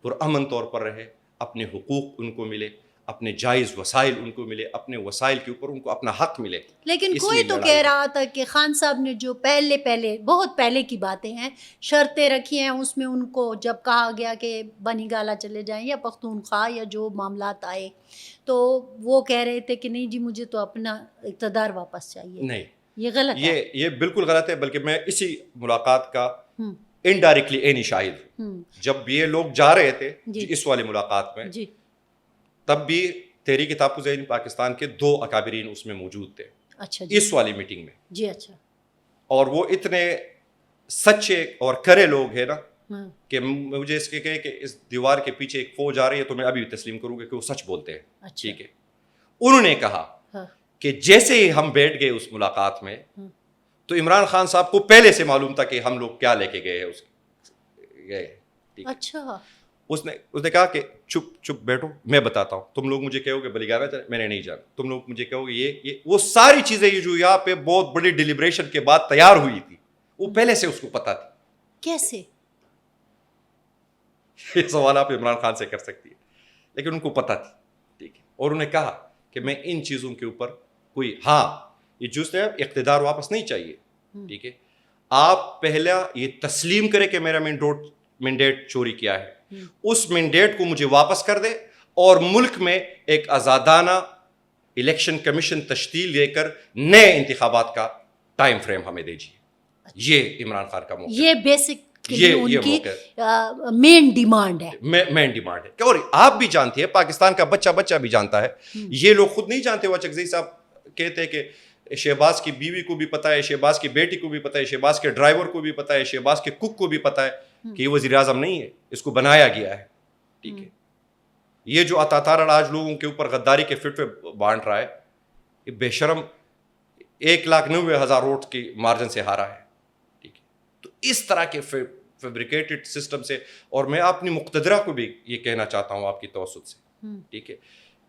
پرامن طور پر رہے, اپنے حقوق ان کو ملے, اپنے جائز وسائل ان کو ملے, اپنے وسائل کے اوپر ان کو اپنا حق ملے. لیکن کوئی تو کہہ رہا تھا کہ خان صاحب نے جو پہلے بہت پہلے کی باتیں ہیں, شرطیں رکھی ہیں, اس میں ان کو جب کہا گیا کہ بنی گالہ چلے جائیں یا پختونخوا یا جو معاملات آئے, تو وہ کہہ رہے تھے کہ نہیں جی مجھے تو اپنا اقتدار واپس چاہیے. نہیں, یہ غلط ہے, یہ بالکل غلط ہے. بلکہ میں اسی ملاقات کا انڈائریکٹلی عینی شاہد ہوں. جب یہ لوگ جا رہے تھے اس والی ملاقات میں, تب بھی تحریک تحفظ ہند پاکستان کے 2 اکابرین اس میں موجود تھے. اچھا اس والی میٹنگ میں. جی اچھا. اور وہ اتنے سچے اور کرے لوگ ہیں نا کہ مجھے اس کے کہے کہ اس دیوار کے پیچھے ایک فوج آ رہی ہے تو میں ابھی تسلیم کروں گا کہ وہ سچ بولتے ہیں. ٹھیک ہے. انہوں نے کہا کہ جیسے ہی ہم بیٹھ گئے اس ملاقات میں تو عمران خان صاحب کو پہلے سے معلوم تھا کہ ہم لوگ کیا لے کے گئے ہیں. اچھا. اس نے کہا کہ چپ بیٹھو, میں بتاتا ہوں. تم لوگ مجھے کہو گے بلی گانا چاہے, میں نے نہیں جانا. تم لوگ مجھے کہو گے یہ وہ ساری چیزیں جو یہاں پہ بہت بڑی ڈیلیبریشن کے بعد تیار ہوئی تھی, وہ پہلے سے اس کو پتا تھی. کیسے؟ یہ سوال آپ عمران خان سے کر سکتی ہے, لیکن ان کو پتا تھی. ٹھیک ہے. اور انہوں نے کہا کہ میں ان چیزوں کے اوپر کوئی, یہ جس ہے اقتدار واپس نہیں چاہیے. ٹھیک ہے. آپ پہلا یہ تسلیم کرے کہ میرا مینڈیٹ چوری کیا ہے, اس مینڈیٹ کو مجھے واپس کر دے, اور ملک میں ایک آزادانہ الیکشن کمیشن تشکیل دے کر نئے انتخابات کا ٹائم فریم ہمیں دیجیے. یہ عمران خان کا موقع, یہ بیسک مین ڈیمانڈ ہے. مین ڈیمانڈ ہے. اور آپ بھی جانتی ہے, پاکستان کا بچہ بھی جانتا ہے, یہ لوگ خود نہیں جانتے. وہ چکزئی صاحب کہتے ہیں کہ شہباز کی بیوی کو بھی پتا ہے, شہباز کی بیٹی کو بھی پتا ہے, شہباز کے ڈرائیور کو بھی پتا ہے, شہباز کے کک کو بھی پتا ہے کہ یہ وزیر اعظم نہیں ہے, اس کو بنایا گیا ہے. ٹھیک ہے. یہ جو اتاتار آج لوگوں کے اوپر غداری کے فٹوے بانٹ رہا ہے, یہ بے شرم 190,000 ووٹ کی مارجن سے ہارا ہے. ٹھیک ہے. تو اس طرح کے فیبریکیٹڈ سسٹم سے, اور میں اپنی مقتدرہ کو بھی یہ کہنا چاہتا ہوں آپ کی توسط سے, ٹھیک ہے,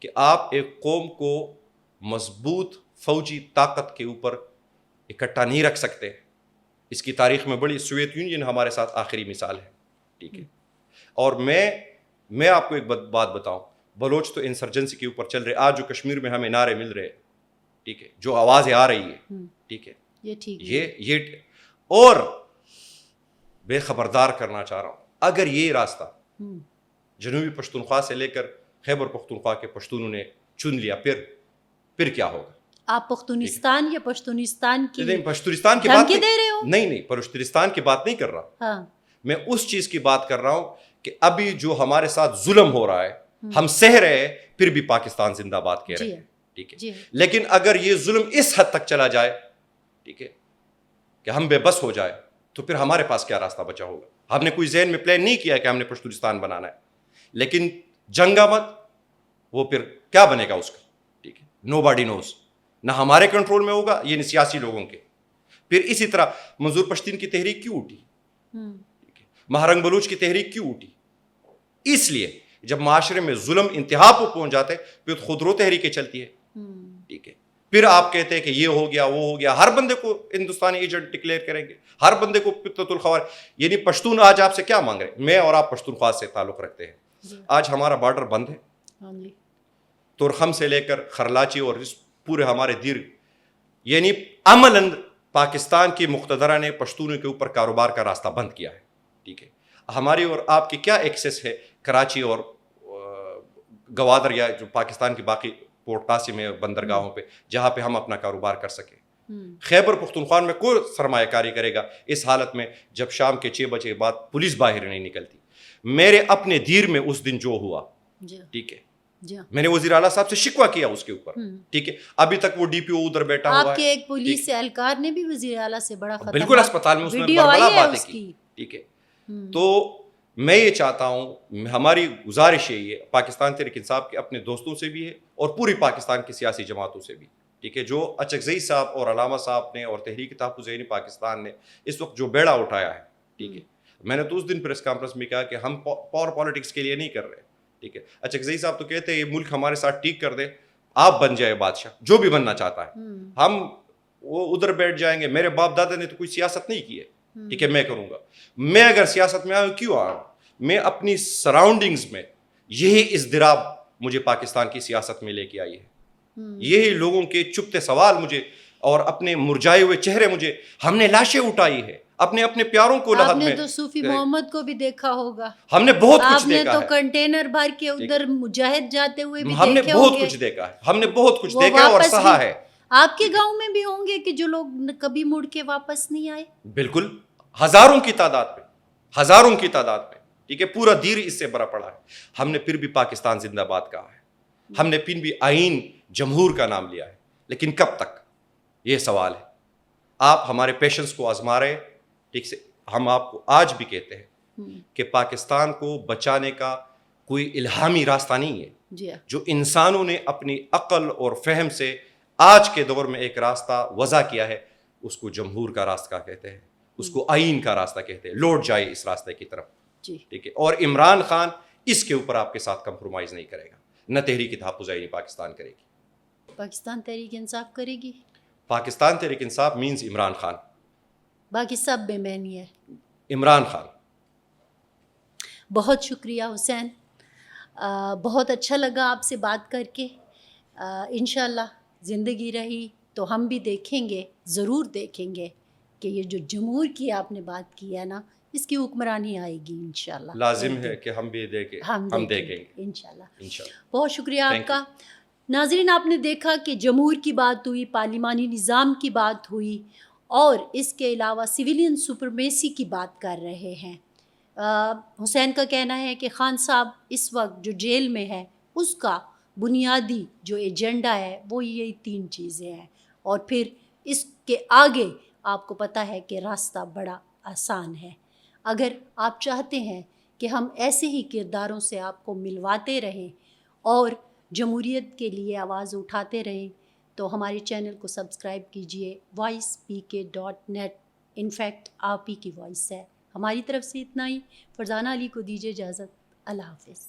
کہ آپ ایک قوم کو مضبوط فوجی طاقت کے اوپر اکٹھا نہیں رکھ سکتے. اس کی تاریخ میں بڑی سوویت یونین ہمارے ساتھ آخری مثال ہے. ٹھیک ہے. اور میں آپ کو ایک بات بتاؤں, بلوچ تو انسرجنسی کے اوپر چل رہے, آج جو کشمیر میں ہمیں نعرے مل رہے ہیں, ٹھیک ہے, جو آوازیں آ رہی ہے, ٹھیک ہے, یہ اور بے خبردار کرنا چاہ رہا ہوں, اگر یہ راستہ جنوبی پختونخوا سے لے کر خیبر پختونخوا کے پشتونوں نے چن لیا, پھر کیا ہوگا؟ آپ پختونستان یا پشتونستان کی پشتونستان کی بات دے رہے ہو؟ نہیں, پشتونستان کی بات نہیں کر رہا. میں اس چیز کی بات کر رہا ہوں کہ ابھی جو ہمارے ساتھ ظلم ہو رہا ہے, ہم سہ رہے ہیں, پھر بھی پاکستان زندہ باد کہہ رہے ہیں. ٹھیک ہے. لیکن اگر یہ ظلم اس حد تک چلا جائے, ٹھیک ہے, کہ ہم بے بس ہو جائے, تو پھر ہمارے پاس کیا راستہ بچا ہوگا؟ ہم نے کوئی ذہن میں پلان نہیں کیا کہ ہم نے پشتونستان بنانا ہے, لیکن جنگ آمد, وہ پھر کیا بنے گا اس کا؟ ٹھیک ہے. نو باڈی نوز. نہ ہمارے کنٹرول میں ہوگا, یہ سیاسی لوگوں کے. پھر اسی طرح منظور پشتین کی تحریک کیوں اٹھی, مہرنگ بلوچ کی تحریک کیوں اٹھی؟ اس لیے جب معاشرے میں ظلم انتہا پہ پہنچ جاتے پھر خود رو تحریکیں چلتی ہے. ٹھیک ہے. پھر آپ کہتے ہیں کہ یہ ہو گیا وہ ہو گیا, ہر بندے کو ہندوستانی ایجنٹ ڈکلیئر کریں گے, ہر بندے کو پتۃ الخوار. یعنی پشتون آج آپ سے کیا مانگ رہے ہیں؟ میں اور آپ پشتونخوا سے تعلق رکھتے ہیں, آج ہمارا بارڈر بند ہے, تورخم سے لے کر خرلاچی اور پورے ہمارے دیر, یعنی عملاً پاکستان کی مقتدرہ نے پشتونوں کے اوپر کاروبار کا راستہ بند کیا ہے. ٹھیک ہے. ہماری اور آپ کی کیا ایکسیس ہے کراچی اور گوادر یا جو پاکستان کی باقی پورٹ قاسم ہے بندرگاہوں پہ, جہاں پہ ہم اپنا کاروبار کر سکیں؟ خیبر پختونخوا میں کوئی سرمایہ کاری کرے گا اس حالت میں جب شام کے 6 بجے بعد پولیس باہر نہیں نکلتی؟ میرے اپنے دیر میں اس دن جو ہوا, ٹھیک ہے, میں نے وزیر اعلیٰ صاحب سے شکوہ کیا اس کے اوپر. ٹھیک ہے. ابھی تک وہ ڈی پی او ادھر بیٹھا ہوا ہے. آپ کے ایک پولیس اہلکار نے بھی وزیر اعلیٰ سے بڑا خطرناک بالکل اسپتال میں اس نے بڑا باتیں کی. ٹھیک ہے. تو میں یہ چاہتا ہوں, ہماری گزارش ہے, یہ پاکستان تحریک انصاف کے اپنے دوستوں سے بھی ہے اور پوری پاکستان کی سیاسی جماعتوں سے بھی, ٹھیک ہے, جو اچکزئی صاحب اور علامہ صاحب نے اور تحریک تحفظ ہند پاکستان نے اس وقت جو بیڑا اٹھایا ہے, ٹھیک ہے, میں نے تو اس دن پریس کانفرنس میں کہا کہ ہم پاور پالیٹکس کے لیے نہیں کر رہے. ٹھیک ہے. اچکزئی صاحب تو کہتے ہیں یہ ملک ہمارے ساتھ ٹھیک کر دے, آپ بن جائے بادشاہ, جو بھی بننا چاہتا ہے, ہم وہ ادھر بیٹھ جائیں گے. میرے باپ دادا نے تو کوئی سیاست نہیں کی ہے, ٹھیک ہے, میں کروں گا. میں اگر سیاست میں آؤں, کیوں آؤں؟ میں اپنی سراؤنڈنگز میں یہی اضطراب مجھے پاکستان کی سیاست میں لے کے آئی ہے. یہی لوگوں کے چپتے سوال مجھے اور اپنے مرجائے ہوئے چہرے مجھے, ہم نے لاشیں اٹھائی ہے اپنے اپنے پیاروں کو لحد میں. آپ نے تو صوفی محمد کو بھی دیکھا ہوگا, ہم نے بہت کچھ آپ نے دیکھا تو ہے, کنٹینر بھر کے ادھر مجاہد جاتے ہوئے بھی ہم نے دیکھے بہت ہوں گے. کچھ دیکھا ہے, ہم نے بہت کچھ وہ دیکھا ہے اور واپس سہا بھی ہے. آپ کے گاؤں میں بھی ہوں گے کہ جو لوگ کبھی مڑ کے واپس نہیں آئے. بالکل, ہزاروں کی تعداد میں, ہزاروں کی تعداد میں. ٹھیک ہے, پورا دیر اس سے بھرا پڑا ہے. ہم نے پھر بھی پاکستان زندہ باد کہا ہے, ہم نے پھر بھی آئین جمہور کا نام لیا ہے, لیکن کب تک, یہ سوال ہے. آپ ہمارے پیشنس کو آزما رہے. ٹھیک سے, ہم آپ کو آج بھی کہتے ہیں کہ پاکستان کو بچانے کا کوئی الہامی راستہ نہیں ہے. جی, جو انسانوں نے اپنی عقل اور فہم سے آج کے دور میں ایک راستہ وضع کیا ہے, اس کو جمہور کا راستہ کہتے ہیں, اس کو آئین کا راستہ کہتے ہیں. لوٹ جائے اس راستے کی طرف. جی, ٹھیک ہے, اور عمران خان اس کے اوپر آپ کے ساتھ کمپرومائز نہیں کرے گا, نہ تحریک تحفظ آئینی پاکستان کرے گی. پاکستان تحریک انصاف کرے گی. پاکستان تحریک انصاف مینز عمران خان, باقی سب بے معنی ہے. عمران خان. بہت شکریہ حسین, بہت اچھا لگا آپ سے بات کر کے. انشاءاللہ زندگی رہی تو ہم بھی دیکھیں گے, ضرور دیکھیں گے کہ یہ جو جمہور کی آپ نے بات کی ہے نا, اس کی حکمرانی آئے گی انشاءاللہ. لازم ہے کہ ہم بھی دیکھیں, ہم دیکھیں گے انشاءاللہ. بہت شکریہ آپ کا. ناظرین, آپ نے دیکھا کہ جمہور کی بات ہوئی, پارلیمانی نظام کی بات ہوئی, اور اس کے علاوہ سویلین سپرمیسی کی بات کر رہے ہیں. حسین کا کہنا ہے کہ خان صاحب اس وقت جو جیل میں ہے, اس کا بنیادی جو ایجنڈا ہے وہ یہی 3 چیزیں ہیں, اور پھر اس کے آگے آپ کو پتہ ہے کہ راستہ بڑا آسان ہے. اگر آپ چاہتے ہیں کہ ہم ایسے ہی کرداروں سے آپ کو ملواتے رہیں اور جمہوریت کے لیے آواز اٹھاتے رہیں, تو ہمارے چینل کو سبسکرائب کیجئے. voicepk.net انفیکٹ آپ ہی کی وائس ہے. ہماری طرف سے اتنا ہی. فرزانہ علی کو دیجیے اجازت. اللہ حافظ.